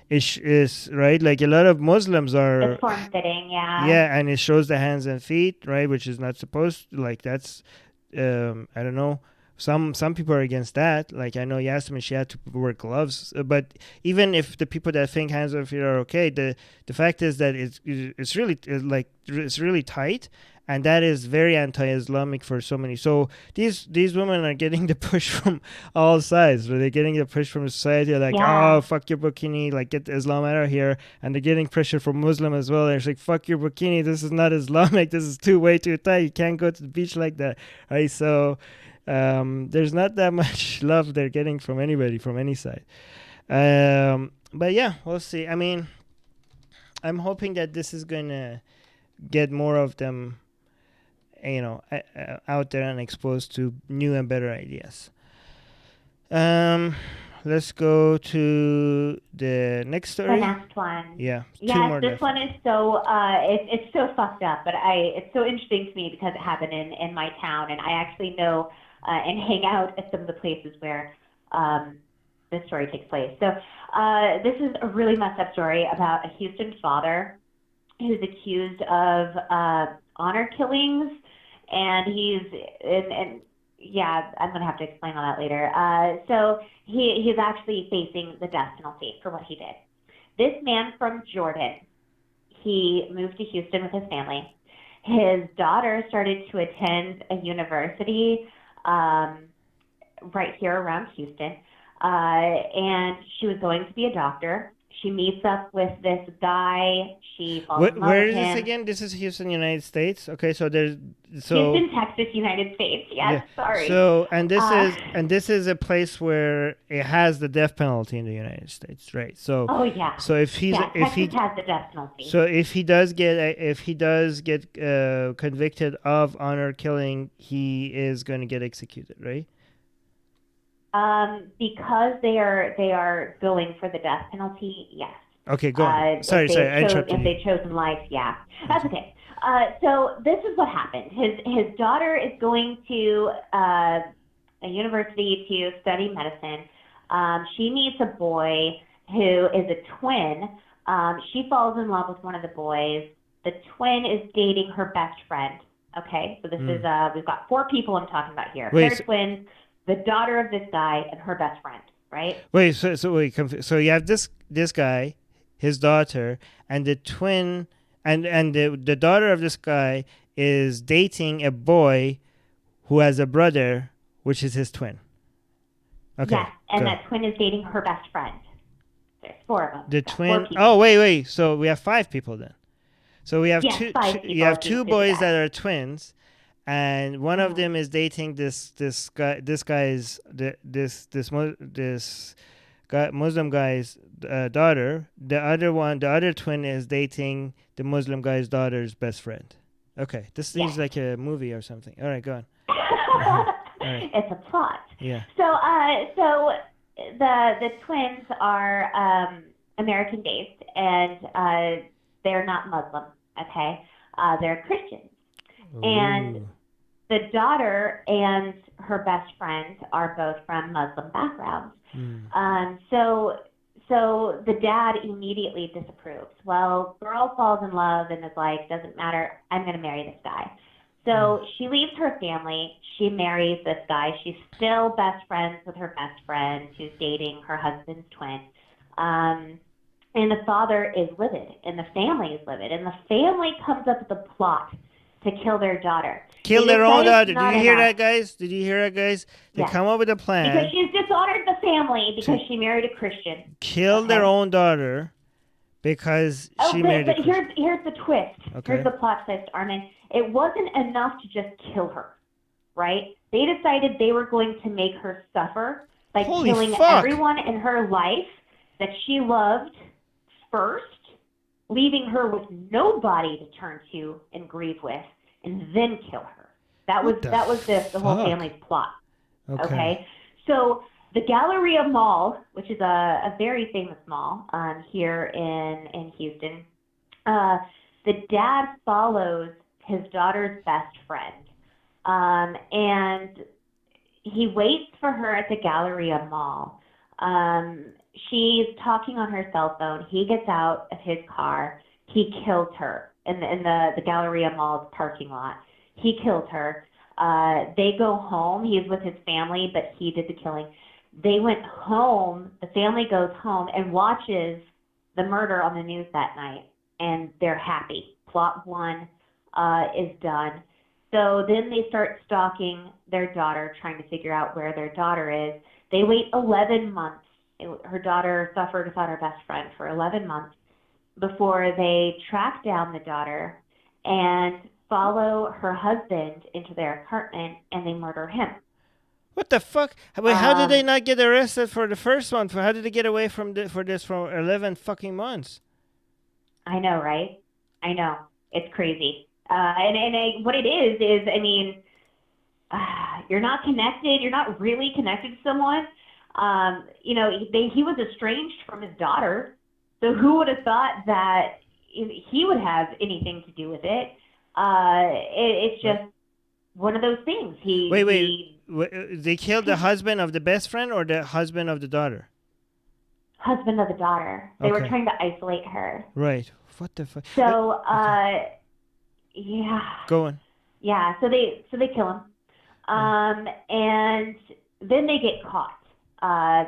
Is right. Like a lot of Muslims it's are, form fitting. Yeah. yeah, and it shows the hands and feet, right, which is not supposed. Like that's, I don't know. Some people are against that. Like I know Yasmin, she had to wear gloves. But even if the people that think hands and feet are okay, the fact is that it's really it's really tight, and that is very anti-Islamic for so many. So these women are getting the push from all sides. They're getting the push from society, like, Yeah. oh, fuck your burkini, like get Islam out of here, and they're getting pressure from Muslim as well. They're like, fuck your burkini, this is not Islamic, this is way too tight. You can't go to the beach like that, right? So there's not that much love they're getting from anybody from any side. But yeah, we'll see. I mean, I'm hoping that this is gonna get more of them, out there and exposed to new and better ideas. Um, let's go to the next The story. next one. Yeah, two Yes, more this left. one is so it's so fucked up, but it's so interesting to me because it happened in my town, and I actually know and hang out at some of the places where this story takes place. So this is a really messed up story about a Houston father who's accused of honor killings, and and yeah, I'm gonna have to explain all that later. So he's actually facing the death penalty for what he did. This man from Jordan, he moved to Houston with his family. His daughter started to attend a university right here around Houston, and she was going to be a doctor. She meets up with this guy. She falls in love Where with is this him. again? This is Houston, United States. Okay, so there's Houston, Texas, United States. yeah. Yes, sorry. So Uh, and this is a place where it has the death penalty in the United States, right? So oh yeah, so yeah. if Texas he has the death penalty. so if he does get convicted of honor killing, he is going to get executed, right? Because they are going for the death penalty, yes. Okay, go on. Sorry, I interrupted If you. they chosen life, yeah, that's okay. So this is what happened. His daughter is going to a university to study medicine. She meets a boy who is a twin. She falls in love with one of the boys. The twin is dating her best friend. Okay, so this is we've got 4 people I'm talking about here. Wait, They're twins, the daughter of this guy, and her best friend. Right? wait, so you have this guy, his daughter, and the twin, and the daughter of this guy is dating a boy who has a brother, which is his twin. Okay, Yes, and go. that twin is dating her best friend. There's 4 of them. The Got 4 twin. people. Oh, wait. So we have 5 people then. So we have Yes, 5 people. you have 2 against this boys guy. that are twins, and one of them is dating this guy. This guy's this guy, Muslim guy's daughter. The other twin is dating the Muslim guy's daughter's best friend. Okay, this seems Yes. like a movie or something. All right, go on. All right. It's a plot. Yeah. So the twins are American based, and they're not Muslim. Okay, they're Christians, and Ooh. the daughter and her best friend are both from Muslim backgrounds. So the dad immediately disapproves. Well, girl falls in love and is like, doesn't matter, I'm going to marry this guy. So she leaves her family. She marries this guy. She's still best friends with her best friend who's dating her husband's twin. And the father is livid, and the family is livid. And the family comes up with a plot to kill their daughter. Kill They their own decided daughter. not Did you hear enough. that, guys? Did you hear that, guys? They Yes. come up with a plan. Because she's dishonored the family because she married a Christian. Kill their Okay. own daughter because she married a But Christian. here's the twist. Okay. Here's the plot twist, Armin. It wasn't enough to just kill her, right? They decided they were going to make her suffer by Holy killing fuck. everyone in her life that she loved first, leaving her with nobody to turn to and grieve with, and then kill her. That was the whole fuck? family's plot. Okay. Okay, so the Galleria Mall, which is a very famous mall here in Houston, Uh, the dad follows his daughter's best friend, and he waits for her at the Galleria Mall. Um, she's talking on her cell phone. He gets out of his car. He kills her in the Galleria Mall's parking lot. He kills her. They go home. He's with his family, but he did the killing. They went home. The family goes home and watches the murder on the news that night, and they're happy. Plot one is done. So then they start stalking their daughter, trying to figure out where their daughter is. They wait 11 months. Her daughter suffered without her best friend for 11 months before they track down the daughter and follow her husband into their apartment, and they murder him. What the fuck? Wait, how did they Um, not get arrested for the first one? How did they get away for this for 11 fucking months? I know, right? I know. It's crazy. What it is, I mean, you're not connected. You're not really connected to someone. He was estranged from his daughter. So who would have thought that he would have anything to do with it? It's just one of those things. Wait. They killed the husband of the best friend or the husband of the daughter? Husband of the daughter. They were Okay. trying to isolate her. Right. What the fuck? So, Okay. yeah. Go on. Yeah, so they kill him. And then they get caught.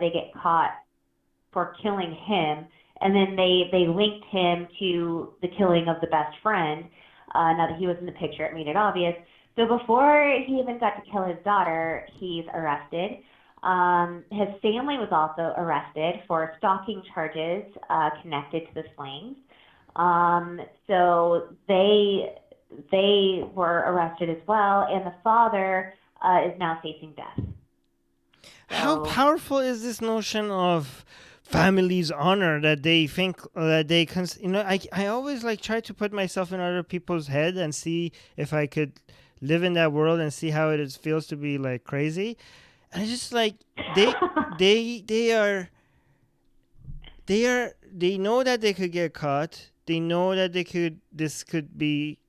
They get caught for killing him, and then they linked him to the killing of the best friend. Now that he was in the picture, it made it obvious. So before he even got to kill his daughter, he's arrested. His family was also arrested for stalking charges connected to the flames. So they were arrested as well, and the father is now facing death. How powerful is this notion of family's honor that they think that they can? I always like try to put myself in other people's head and see if I could live in that world and see how feels to be like crazy. And it's just like they know that they could get caught. They know that this could be,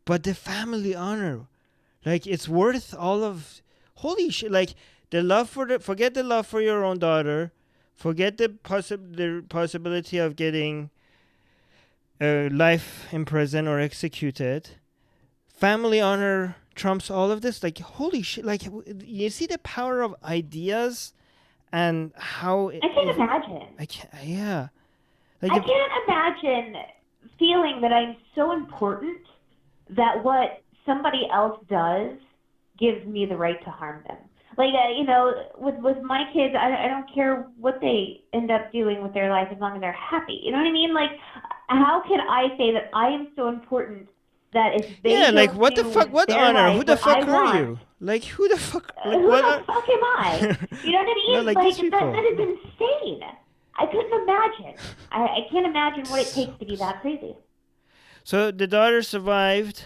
but the family honor, like it's worth all of, holy shit, like the love forget the love for your own daughter, forget the possibility of getting life in prison or executed. Family honor trumps all of this. Like holy shit, like you see the power of ideas and how I can't imagine. I can't, yeah. Like I can't imagine feeling that I'm so important that what somebody else does gives me the right to harm them. Like, with my kids, I don't care what they end up doing with their life as long as they're happy. You know what I mean? Like, how can I say that I am so important that if they like what the fuck? What honor? life, Who the fuck are you? you? Like who the fuck? Like, Who what the fuck am I? You know what I mean? No, like these people. That is insane. I couldn't imagine. I can't imagine what it takes to be that crazy. So the daughter survived.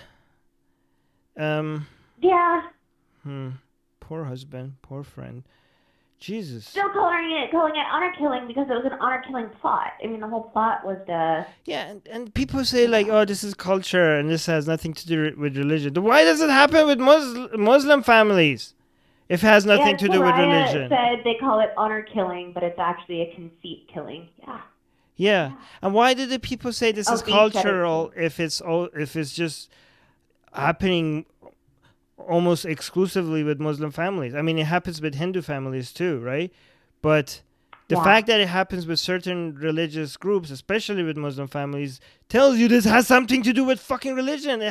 Yeah. Poor husband, poor friend. Jesus. Still calling it honor killing because it was an honor killing plot. I mean, the whole plot was the... Yeah, and people say like, oh, this is culture and this has nothing to do with religion. Why does it happen with Muslim families if it has nothing to do with religion? Said they call it honor killing, but it's actually a conceit killing. Yeah. And why did the people say this is cultural if it's just happening almost exclusively with Muslim families? I mean, it happens with Hindu families too, right? But the fact that it happens with certain religious groups, especially with Muslim families, tells you this has something to do with fucking religion.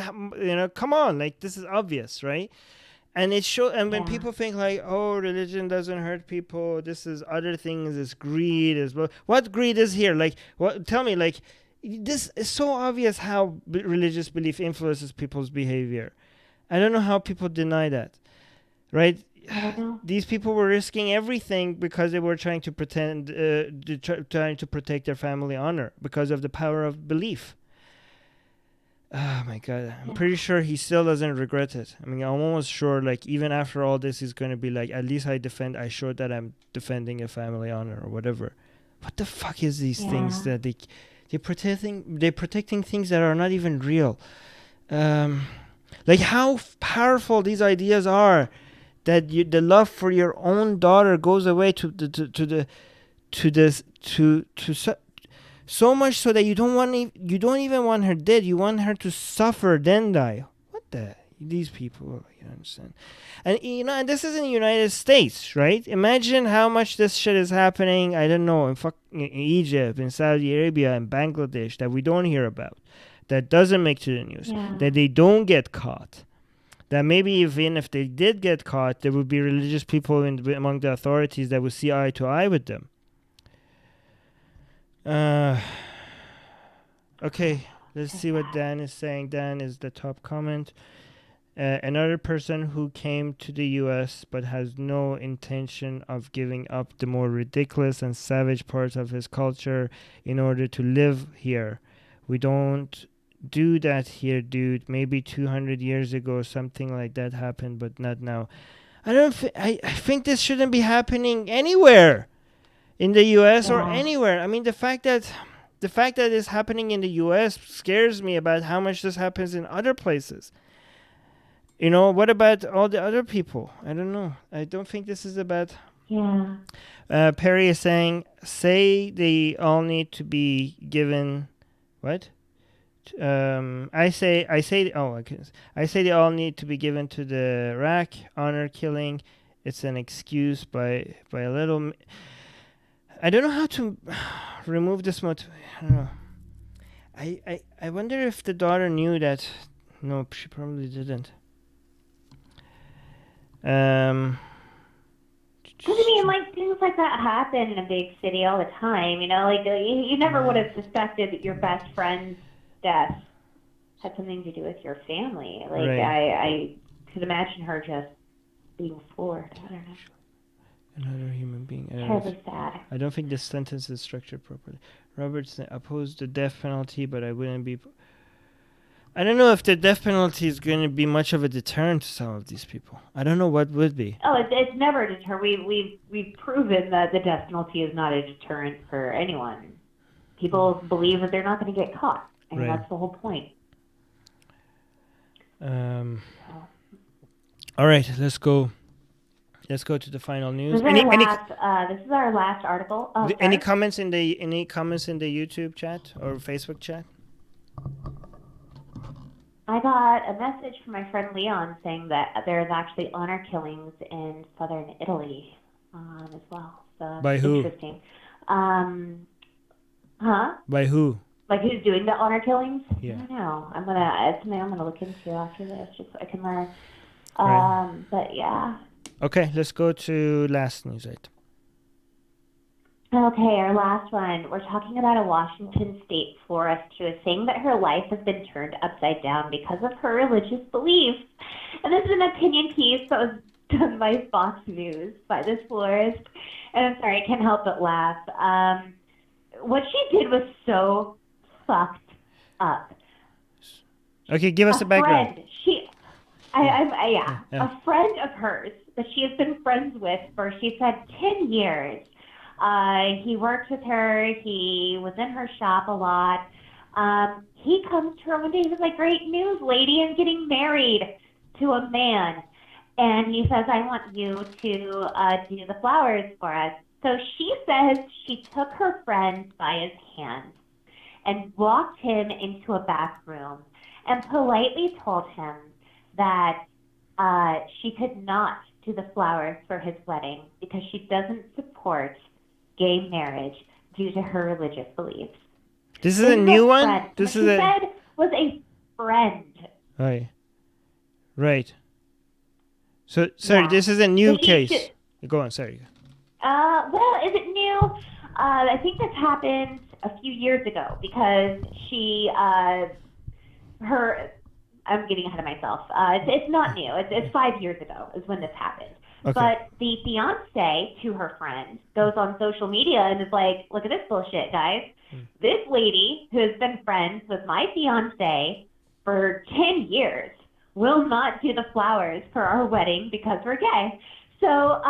Come on, like this is obvious, right? And it and when people think like, oh, religion doesn't hurt people, this is other things, it's greed as well. What greed is here? Like, what? Tell me, like, this is so obvious how religious belief influences people's behavior. I don't know how people deny that, right? These people were risking everything because they were trying to trying to protect their family honor because of the power of belief. Oh my God, I'm pretty sure he still doesn't regret it. I mean, I'm almost sure, like, even after all this, he's going to be like, at least I showed that I'm defending a family honor or whatever. What the fuck is these things that They're protecting things that are not even real. Like how powerful these ideas are, that the love for your own daughter goes away so much so that you don't even want her dead. You want her to suffer then die. What the these people, you understand? And and this is in the United States, right? Imagine how much this shit is happening. I don't know in Egypt, in Saudi Arabia, in Bangladesh that we don't hear about, that doesn't make to the news, that they don't get caught. That maybe even if they did get caught, there would be religious people among the authorities that would see eye to eye with them. Okay, let's see what Dan is saying. Dan is the top comment. Another person who came to the U.S. but has no intention of giving up the more ridiculous and savage parts of his culture in order to live here. We don't do that here, dude. Maybe 200 years ago something like that happened, but not now. I think this shouldn't be happening anywhere in the US or anywhere. I mean, the fact that it's happening in the US scares me about how much this happens in other places. What about all the other people? I don't know. I don't think this is about... Perry is saying, say they all need to be given... What? I say they all need to be given to the rack. Honor killing, it's an excuse by a little. I don't know how to remove this motive. I don't know. I wonder if the daughter knew that. No, she probably didn't. Because I mean, like, things like that happen in a big city all the time. Like you never would have suspected that your best friend's death had something to do with your family. Like, I could imagine her just being floored. I don't know. Another human being. Terribly sad. I don't think this sentence is structured properly. Roberts opposed the death penalty, but I wouldn't be... I don't know if the death penalty is going to be much of a deterrent to some of these people. I don't know what would be. Oh, it's never a deterrent. We've proven that the death penalty is not a deterrent for anyone. People believe that they're not going to get caught. I mean, that's the whole point. All right, let's go to the final news. This is our last article. Any comments in the YouTube chat or Facebook chat? I got a message from my friend Leon saying that there's actually honor killings in southern Italy as well. So by who? Interesting. By who? Like who's doing the honor killings? Yeah. I don't know. It's something I'm gonna look into after this, just so I can learn. But yeah. Okay, let's go to last news item. Okay, our last one. We're talking about a Washington state florist who is saying that her life has been turned upside down because of her religious beliefs. And this is an opinion piece that was done by Fox News by this florist. And I'm sorry, I can't help but laugh. What she did was so fucked up. Okay, give us a background. A friend of hers that she has been friends with for, she said, 10 years. He worked with her. He was in her shop a lot. He comes to her one day. He was like, "Great news, lady. I'm getting married to a man." And he says, "I want you to do the flowers for us." So she says she took her friend by his hand and walked him into a back room and politely told him that she could not do the flowers for his wedding because she doesn't support gay marriage due to her religious beliefs. This is a new one? This is a... said was a friend. Right. So, sorry, this is a new case. Go on, sorry. Well, is it new? I think this happened a few years ago because I'm getting ahead of myself. It's not new. It's 5 years ago is when this happened. Okay. But the fiance to her friend goes on social media and is like, "Look at this bullshit, guys. This lady who has been friends with my fiance for 10 years will not do the flowers for our wedding because we're gay." So,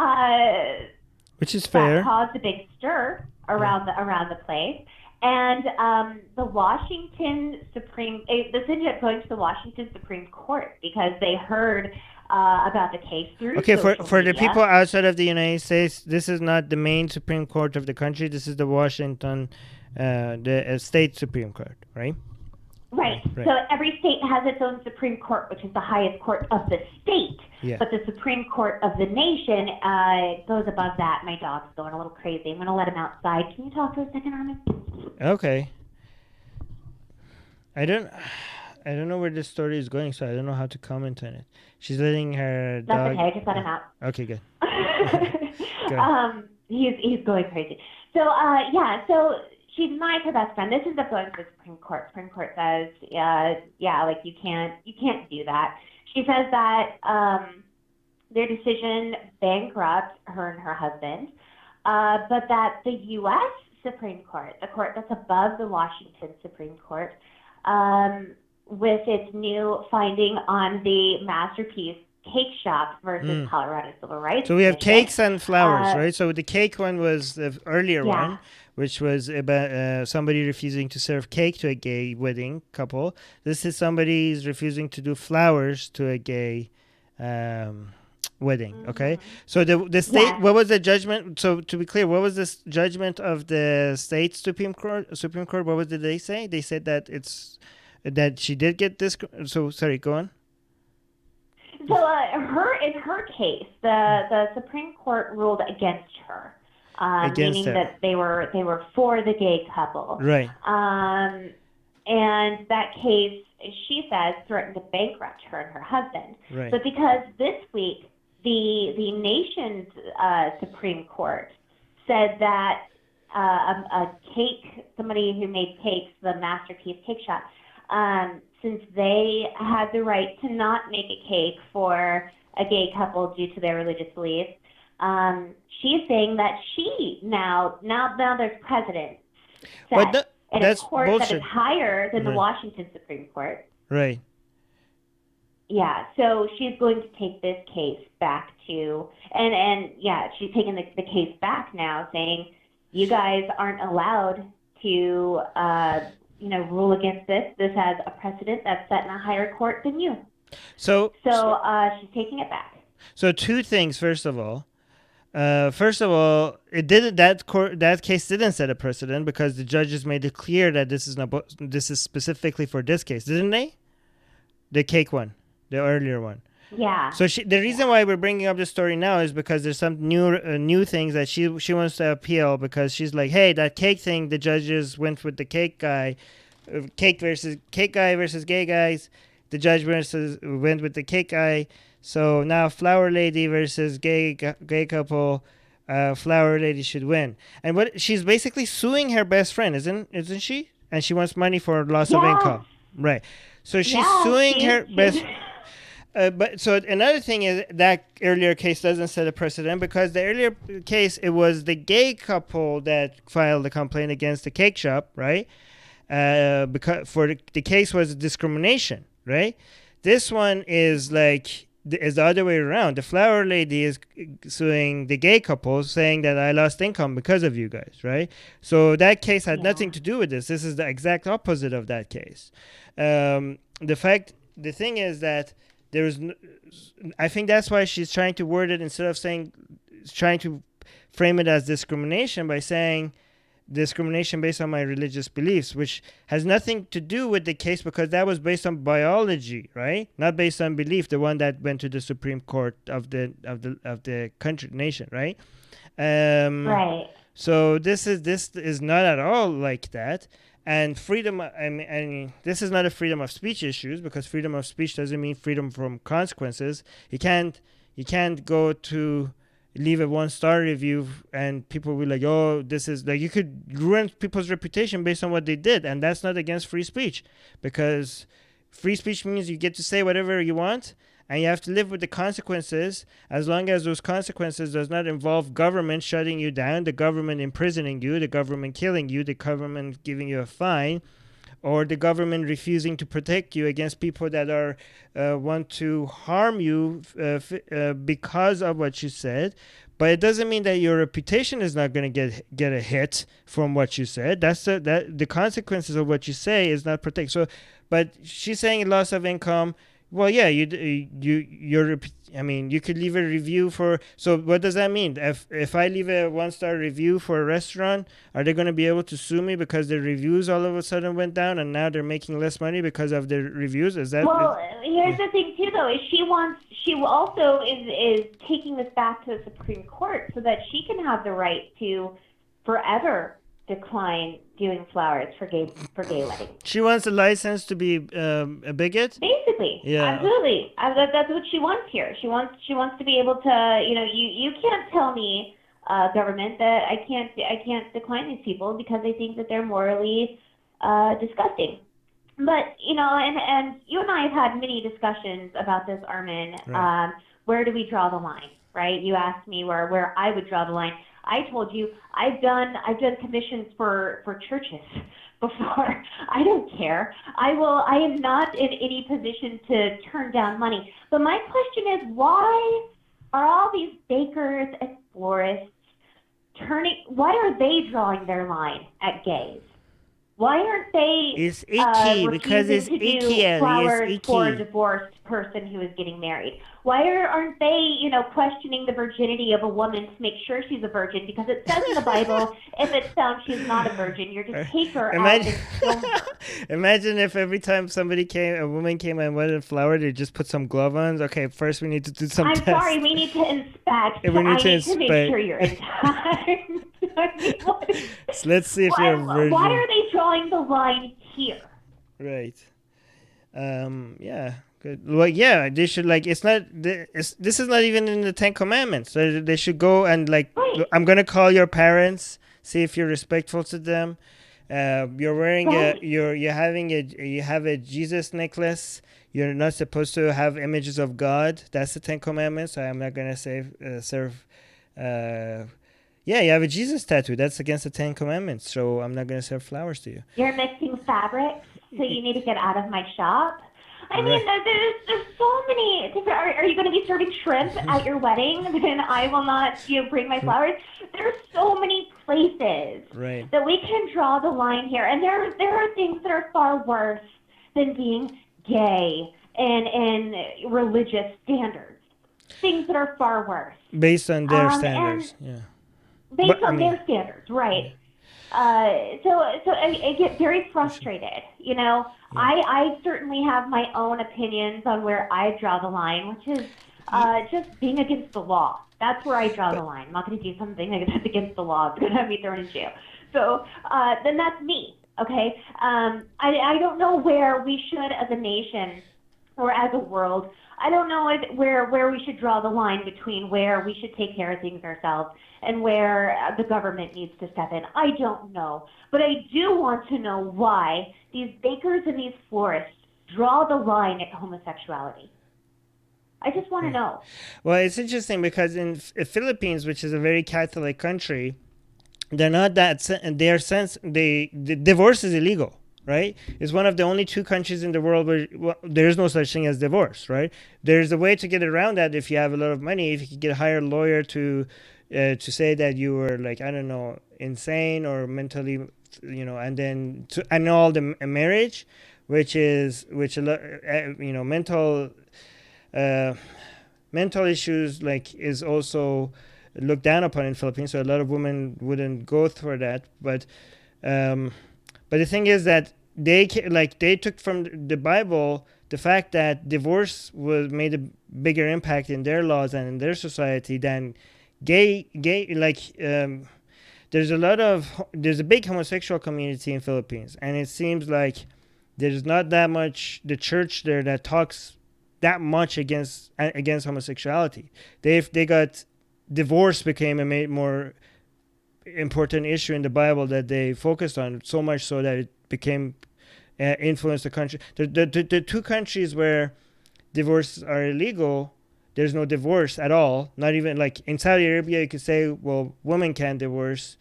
which is fair. That caused a big stir around the place. And the Washington this ended up going to the Washington Supreme Court because they heard about the case through Okay, social for the media. people outside of the United States, this is not the main Supreme Court of the country. This is the Washington, the state Supreme Court, right? Right. Right. So every state has its own Supreme Court, which is the highest court of the state. Yeah. But the Supreme Court of the nation goes above that. My dog's going a little crazy. I'm going to let him outside. Can you talk for a second, Armin? Okay. I don't know where this story is going, so I don't know how to comment on it. She's letting her dog. That's okay. Just let him out. Okay, good. He's going crazy. So so she denies her best friend. This ends up going to the Supreme Court. Supreme Court says, like you can't do that. She says that their decision bankrupts her and her husband, but that the U.S. Supreme Court, the court that's above the Washington Supreme Court, with its new finding on the Masterpiece Cake Shop versus Colorado Civil Rights. So we have Commission. cakes and flowers, right? So the cake one was the earlier one, which was about somebody refusing to serve cake to a gay wedding couple. This is somebody's refusing to do flowers to a gay wedding. Okay, so the state, what was the judgment? So to be clear, what was this judgment of the state Supreme Court? What did they say? They said that that she did get this. So sorry, go on. So in her case, the Supreme Court ruled against her, meaning that they were for the gay couple. Right. And that case, she says, threatened to bankrupt her and her husband. Right. But because this week the nation's Supreme Court said that somebody who made cakes, the Masterpiece Cake Shop, since they had the right to not make a cake for a gay couple due to their religious beliefs, she's saying that now there's precedent set in a court bullshit. that is higher than the Washington Supreme Court. Right. Yeah, so she's going to take this case back to, she's taking the case back now, saying you guys aren't allowed to, rule against this. This has a precedent that's set in a higher court than you. So she's taking it back. So two things. First of all, it didn't that case didn't set a precedent because the judges made it clear that this is specifically for this case, didn't they? The cake one, the earlier one. Yeah. So the reason why we're bringing up this story now is because there's some new things that she wants to appeal, because she's like, hey, that cake thing, the judges went with the cake guy, cake guy versus gay guys. The judge went with the cake guy. So now flower lady versus gay couple, flower lady should win. And what she's basically suing her best friend, isn't she? And she wants money for loss of income, right? So she's suing her best. But so another thing is that earlier case doesn't set a precedent, because the earlier case, it was the gay couple that filed a complaint against the cake shop, right? Because the case was discrimination, right? This one is is the other way around. The flower lady is suing the gay couple, saying that I lost income because of you guys, right? So that case had nothing to do with this. This is the exact opposite of that case. The thing is that I think that's why she's trying to word it, instead of trying to frame it as discrimination, by saying discrimination based on my religious beliefs, which has nothing to do with the case, because that was based on biology, right? Not based on belief, the one that went to the Supreme Court of the country nation, right? Right. So this is not at all like that. And freedom, I mean, this is not a freedom of speech issues, because freedom of speech doesn't mean freedom from consequences. You can't go to leave a 1-star review and people will be like, oh, this is like, you could ruin people's reputation based on what they did, and that's not against free speech, because free speech means you get to say whatever you want, and you have to live with the consequences, as long as those consequences does not involve government shutting you down, the government imprisoning you, the government killing you, the government giving you a fine, or the government refusing to protect you against people that are want to harm you because of what you said. But it doesn't mean that your reputation is not going to get a hit from what you said. The consequences of what you say is not protected. So, but she's saying loss of income. Well, yeah, I mean, you could leave a review for. So, what does that mean? If I leave a 1-star review for a restaurant, are they going to be able to sue me because the reviews all of a sudden went down and now they're making less money because of the reviews? Is that? Well, here's the thing too, though, is she also is taking this back to the Supreme Court so that she can have the right to forever decline doing flowers for gay weddings. She wants a license to be a bigot. Basically, yeah, absolutely. That's what she wants here. She wants to be able to, you can't tell me, government, that I can't decline these people because I think that they're morally disgusting. But and you and I have had many discussions about this, Armin. Right. Where do we draw the line? Right? You asked me where I would draw the line. I told you I've done commissions for churches before. I don't care. I am not in any position to turn down money. But my question is, why are all these bakers and florists why are they drawing their line at gays? Why aren't they It's icky because it's refusing to icky, do Ellie. flowers It's for a icky. divorced person who is getting married? Why aren't they, questioning the virginity of a woman to make sure she's a virgin? Because it says in the Bible, if it's found she's not a virgin, you're to take her out and stone her. Imagine if every time a woman came and wanted a flower, they just put some glove on. Okay, first we need to do some I'm tests. sorry, we need to inspect. Yeah, we need to to inspect. make sure you're in time. So let's see if you're a virgin. Why are they drawing the line here? Right. Yeah. Good. Well, yeah, they should this is not even in the 10 Commandments. So they should go and Right. I'm gonna call your parents, see if you're respectful to them. You're wearing Right. you have a Jesus necklace. You're not supposed to have images of God. That's the 10 Commandments. So I'm not gonna say serve. Yeah, you have a Jesus tattoo. That's against the 10 Commandments. So I'm not gonna serve flowers to you. You're mixing fabrics, so you need to get out of my shop. I mean, Right. there's so many different. Are you going to be serving shrimp at your wedding? Then I will not, bring my flowers. There's so many places Right. that we can draw the line here, and there are things that are far worse than being gay and religious standards. Things that are far worse. Based on their And standards. Yeah. based But, I on mean- their standards, right? So I get very frustrated. I certainly have my own opinions on where I draw the line, which is just being against the law. That's where I draw the line. I'm not going to do something that's against the law. It's going to have me thrown in jail. So then that's me. Okay. I don't know where we should, as a nation or as a world, I don't know where we should draw the line between where we should take care of things ourselves and where the government needs to step in. I don't know. But I do want to know why these bakers and these florists draw the line at homosexuality. I just want to know. Well, it's interesting because in Philippines, which is a very Catholic country, they're not that. The divorce is illegal, right? It's one of the only 2 countries in the world where there is no such thing as divorce, right? There's a way to get around that if you have a lot of money. If you could hire a lawyer to say that you were I don't know, insane or mentally, and then to annul the marriage, which a lot, mental issues is also looked down upon in Philippines. So a lot of women wouldn't go through that, but the thing is that they took from the Bible the fact that divorce made a bigger impact in their laws and in their society than gay. There's a big homosexual community in Philippines, and it seems like there's not that much the church there that talks that much against homosexuality. They got divorce became a more important issue in the Bible that they focused on, so much so that it became influenced the country. The 2 countries where divorces are illegal, there's no divorce at all. Not even in Saudi Arabia, you could say, well, women can't divorce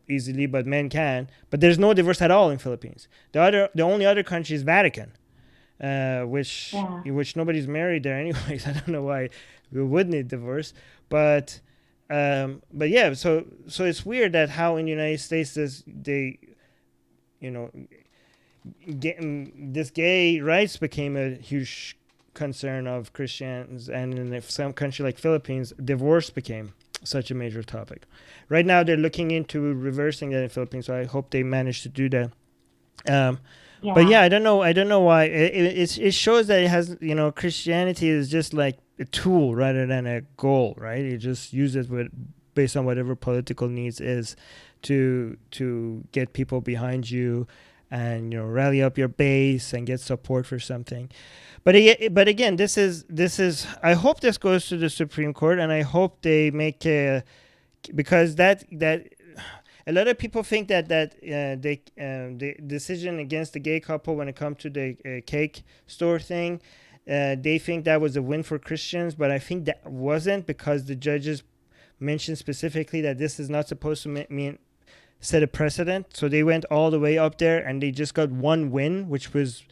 easily, but men can. But there's no divorce at all in Philippines. The only other country is Vatican, Yeah. which nobody's married there anyways. I don't know why we would need divorce, but yeah. So it's weird that how in the United States they, you know, this gay rights became a huge concern of Christians, and in some country like Philippines, divorce became such a major topic. Right now, they're looking into reversing that in Philippines, so I hope they manage to do that. But yeah, Yeah. I don't know. I don't know why. It shows that it has, Christianity is just like a tool rather than a goal, right? You just use it based on whatever political needs is to get people behind you, and rally up your base and get support for something. But again, this is. I hope this goes to the Supreme Court, and I hope they make because that a lot of people think the decision against the gay couple when it comes to the cake store thing, they think that was a win for Christians, but I think that wasn't, because the judges mentioned specifically that this is not supposed to mean set a precedent. So they went all the way up there and they just got one win, which was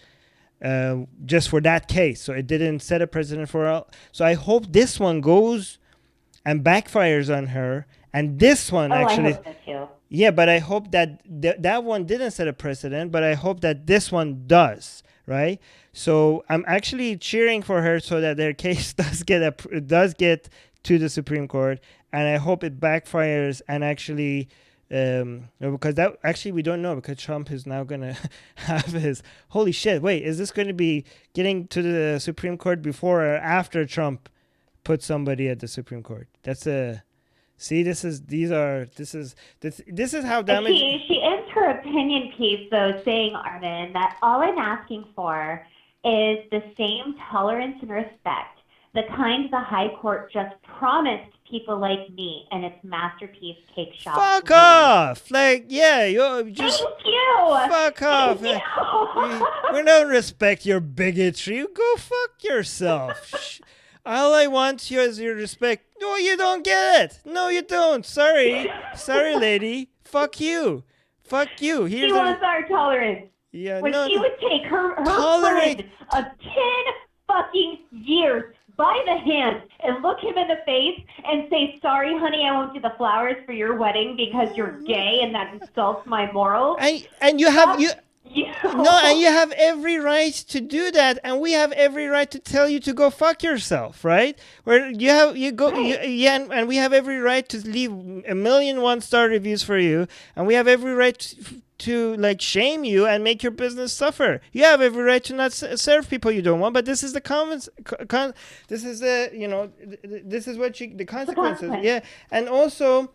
just for that case. So it didn't set a precedent for all. So I hope this one goes and backfires on her. And this one Oh, I actually, hope so too. yeah, but I hope that that one didn't set a precedent, but I hope that this one does, right? So I'm actually cheering for her so that their case does get to the Supreme Court, and I hope it backfires and actually, because that actually we don't know, because Trump is now gonna have his holy shit. Wait, is this going to be getting to the Supreme Court before or after Trump put somebody at the Supreme Court? That's a See, this is how damaging. She ends her opinion piece, though, saying, Armin, that all I'm asking for is the same tolerance and respect, the kind the High Court just promised people like me and its masterpiece cake shop. Fuck rules. off! Like, yeah, you just Thank you. fuck off. Thank you. We don't respect your bigotry. You go fuck yourself. All I want you is your respect. No, you don't get it. No, you don't. Sorry, lady. Fuck you. Fuck you. She wants our tolerance. Yeah, when no, she would take her tolerate friend of 10 fucking years by the hand and look him in the face and say, sorry, honey, I won't do the flowers for your wedding because you're gay and that insults my morals. And you have every right to do that, and we have every right to tell you to go fuck yourself, right? Where and we have every right to leave a million 1-star reviews for you, and we have every right to like shame you and make your business suffer. You have every right to not serve people you don't want, but this is the this is this is what the consequences. Yeah, and also,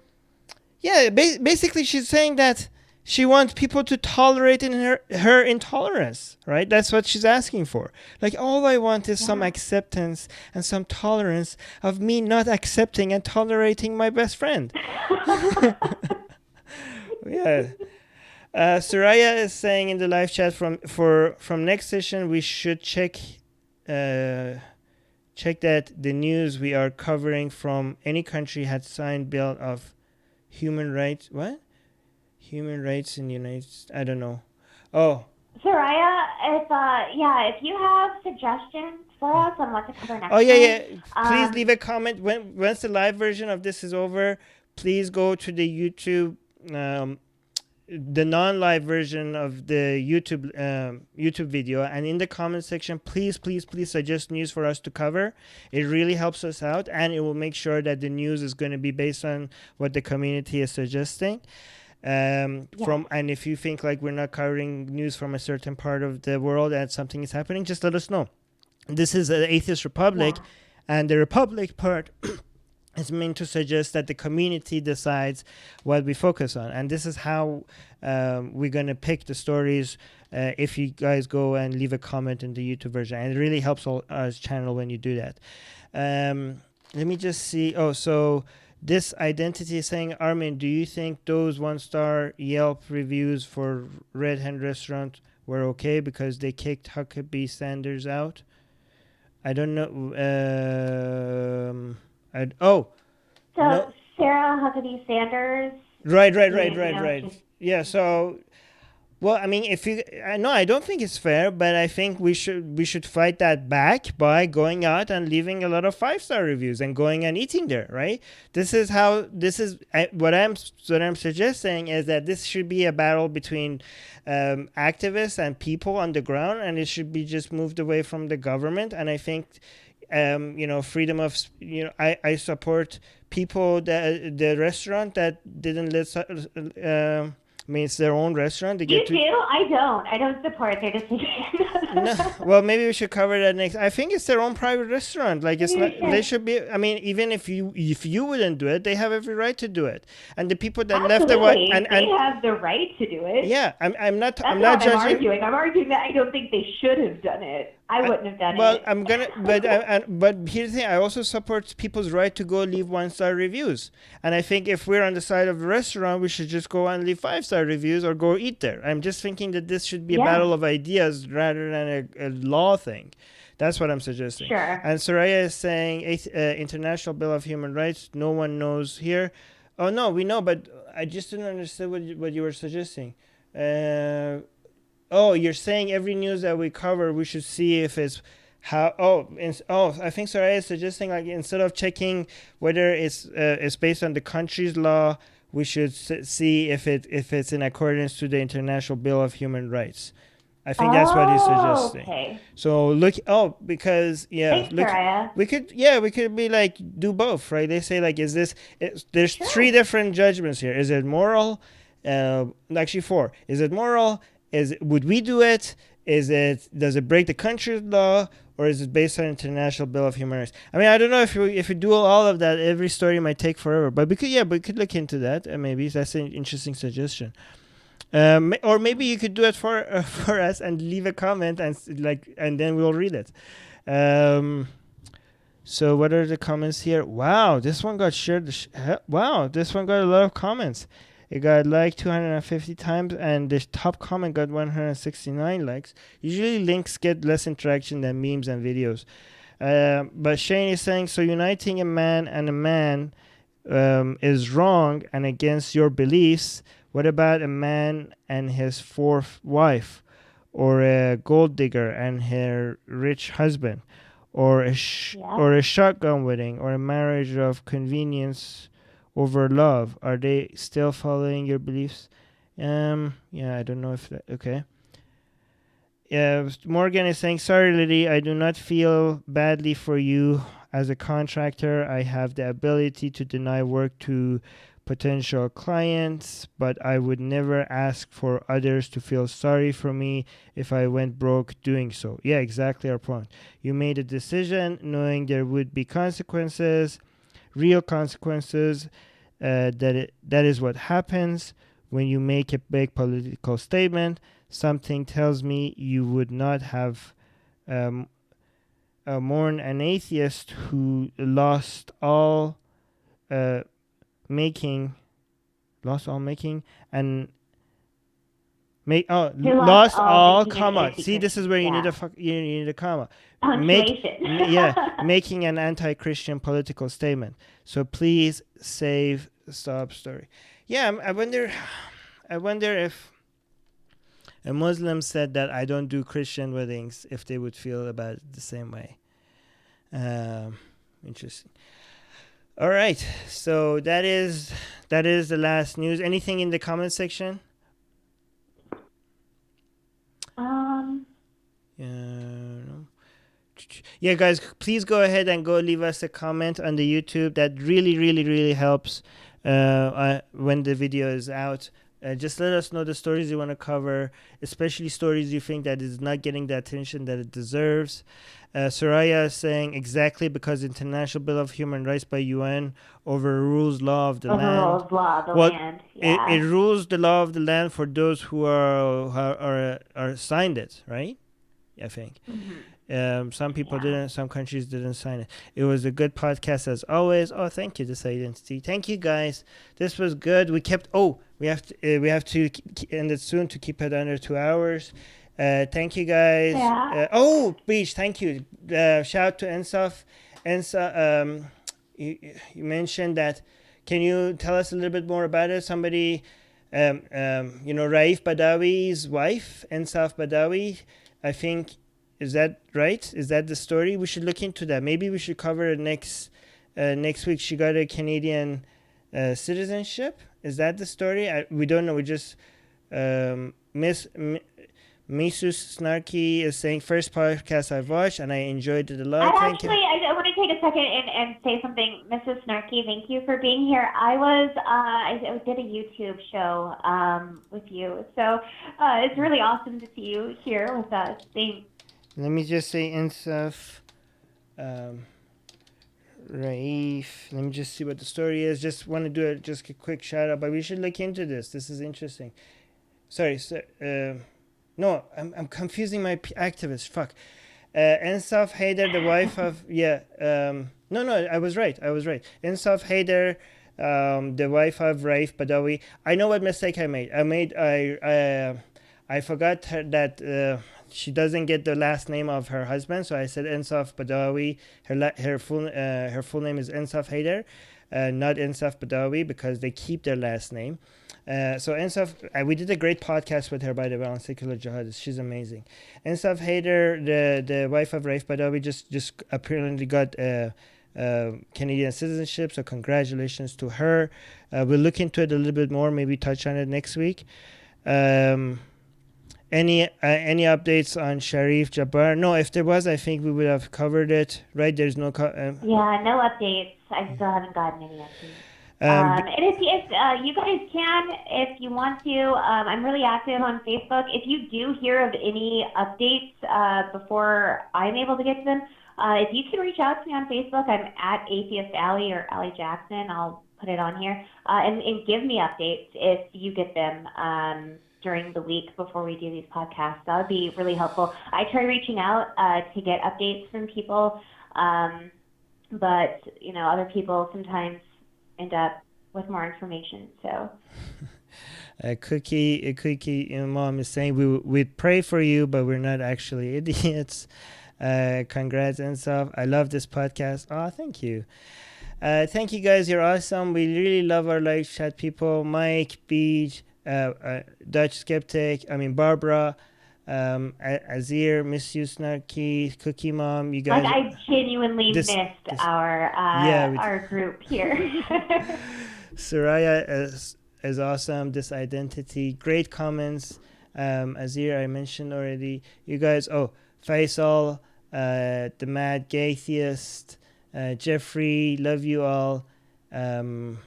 yeah, basically she's saying that she wants people to tolerate her intolerance, right? That's what she's asking for. Like, all I want is some acceptance and some tolerance of me not accepting and tolerating my best friend. Yeah. Soraya is saying in the live chat from next session we should check that the news we are covering from any country had signed bill of human rights. What? Human rights in the United States. I don't know. Oh. Soraya, if you have suggestions for us on what to cover next. Oh yeah. Please leave a comment once the live version of this is over. Please go to the YouTube, the non-live version of the YouTube video, and in the comment section, please suggest news for us to cover. It really helps us out, and it will make sure that the news is going to be based on what the community is suggesting. And if you think like we're not covering news from a certain part of the world and something is happening, just let us know. This is an atheist republic, and the republic part is meant to suggest that the community decides what we focus on, and this is how we're going to pick the stories. If you guys go and leave a comment in the YouTube version, and it really helps our channel when you do that. Let me just see. So this identity is saying, Armin, do you think those 1-star Yelp reviews for Red Hen Restaurant were okay because they kicked Huckabee Sanders out? I don't know. Sarah Huckabee Sanders Right. Yeah. So, well, I mean, if you, no, I don't think it's fair, but I think we should fight that back by going out and leaving a lot of 5-star reviews and going and eating there, right? This is what I'm suggesting is that this should be a battle between activists and people on the ground, and it should be just moved away from the government. And I think, freedom of, I support people that the restaurant that didn't let. I mean, it's their own restaurant. They You get to. do? I don't. I don't support their decision. No, well, maybe we should cover that next. I think it's their own private restaurant. Like it's Maybe not. we should. They should be. I mean, even if you wouldn't do it, they have every right to do it. And the people that left the white Absolutely. They have the right to do it. yeah, I'm not. That's I'm not not what I'm judging. arguing. I'm arguing that I don't think they should have done it. I wouldn't have done Well, it. I'm gonna, but here's the thing. I also support people's right to go leave 1-star reviews, and I think if we're on the side of the restaurant, we should just go and leave 5-star reviews or go eat there. I'm just thinking that this should be a Yeah. battle of ideas rather than a law thing. That's what I'm suggesting. Sure. And Soraya is saying International Bill of Human Rights. No one knows here. Oh no, we know, but I just didn't understand what you were suggesting. Oh, you're saying every news that we cover, we should see if it's how. I think Soraya is suggesting like instead of checking whether it's based on the country's law, we should see if it's in accordance to the International Bill of Human Rights. I think that's what he's suggesting. Okay. So look. Oh, because Thanks, look. Soraya. We could be like do both, right? They say like, there's Sure. 3 different judgments here. Is it moral? Actually 4. Is it moral? Would we do it? Does it break the country's law, or is it based on International Bill of Human Rights? I mean, I don't know if we do all of that. Every story might take forever, but we could look into that. Maybe that's an interesting suggestion. Or maybe you could do it for us and leave a comment and then we'll read it. So what are the comments here? Wow, this one got shared. Wow, this one got a lot of comments. It got like 250 times, and the top comment got 169 likes. Usually links get less interaction than memes and videos. But Shane is saying, so uniting a man and a man is wrong and against your beliefs. What about a man and his 4th wife, or a gold digger and her rich husband, or a shotgun wedding, or a marriage of convenience over love? Are they still following your beliefs? I don't know if that. Okay. Morgan is saying, sorry, Liddy, I do not feel badly for you. As a contractor, I have the ability to deny work to potential clients, but I would never ask for others to feel sorry for me if I went broke doing so. Yeah, exactly our point. You made a decision knowing there would be consequences, real consequences. That is what happens when you make a big political statement. Something tells me you would not have mourned an atheist who lost all making and lost all comma. See, this is where you need you need a comma. Making an anti-Christian political statement. So please save sob story. Yeah, I wonder if a Muslim said that I don't do Christian weddings, if they would feel about it the same way. Interesting. All right, so that is the last news. Anything in the comment section? Yeah, guys, please go ahead and go leave us a comment on the YouTube. That really, really, really helps when the video is out. Just let us know the stories you want to cover, especially stories you think that is not getting the attention that it deserves. Soraya is saying exactly because International Bill of Human Rights by UN overrules law of the land. Land. Yeah. It rules the law of the land for those who are signed it, right? I think. Mm-hmm. Some people didn't. Some countries didn't sign it. It was a good podcast as always. Oh, thank you, This Identity. Thank you, guys. This was good. We kept. We have to end it soon to keep it under 2 hours. Thank you, guys. Yeah. Beach. Thank you. Shout out to Ensaf. You mentioned that Can you tell us a little bit more about it? Somebody, Raif Badawi's wife, Ensaf Badawi, I think, is that right? Is that the story? We should look into that. Maybe we should cover it next week. She got a Canadian citizenship. Is that the story? We don't know. We just Misus Snarky is saying first podcast I've watched and I enjoyed it a lot. I want to take a second and say something, Mrs. Snarky. Thank you for being here. I did a YouTube show with you, so it's really awesome to see you here with us. Thanks. Let me just say Insaf, Raif. Let me just see what the story is. Just want to do a quick shout out, but we should look into this. This is interesting. Sorry, no, I'm confusing my activist. Fuck. Ensaf Haider, the wife of no, I was right. Ensaf Haider, the wife of Raif Badawi. I know what mistake I made. I forgot that she doesn't get the last name of her husband, so I said Ensaf Badawi. Her full name is Ensaf Haider, not Ensaf Badawi, because they keep their last name. So Ensaf, we did a great podcast with her, by the way, on secular jihadists. She's amazing. Ensaf Haider, the wife of Raif Badawi, just apparently got Canadian citizenship, so congratulations to her. We'll look into it a little bit more, maybe touch on it next week. Any updates on Sharif Jabbar? No, if there was, I think we would have covered it, right? There's no... yeah, no updates. I still haven't gotten any updates. And if you guys can, if you want to, I'm really active on Facebook. If you do hear of any updates before I'm able to get to them, if you can reach out to me on Facebook, I'm at Atheist Allie or Allie Jackson. I'll put it on here. And give me updates if you get them during the week before we do these podcasts. That would be really helpful. I try reaching out to get updates from people, but other people sometimes end up with more information. So Cookie mom is saying we'd pray for you, but we're not actually idiots. Congrats, Ensaf. I love this podcast. Oh, thank you. Thank you guys, you're awesome. We really love our live chat people. Mike, Beach, Dutch Skeptic, Barbara, Azir, Miss You Snarky, Cookie Mom, you guys. I genuinely missed our group here. Soraya is awesome. This identity, great comments. Azir, I mentioned already. You guys, Faisal, the Mad Atheist, Jeffrey, love you all. You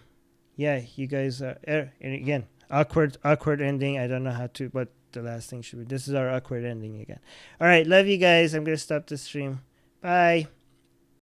guys are, and again, awkward ending. I don't know what the last thing should be. This is our awkward ending again. All right, love you guys. I'm gonna stop the stream. Bye.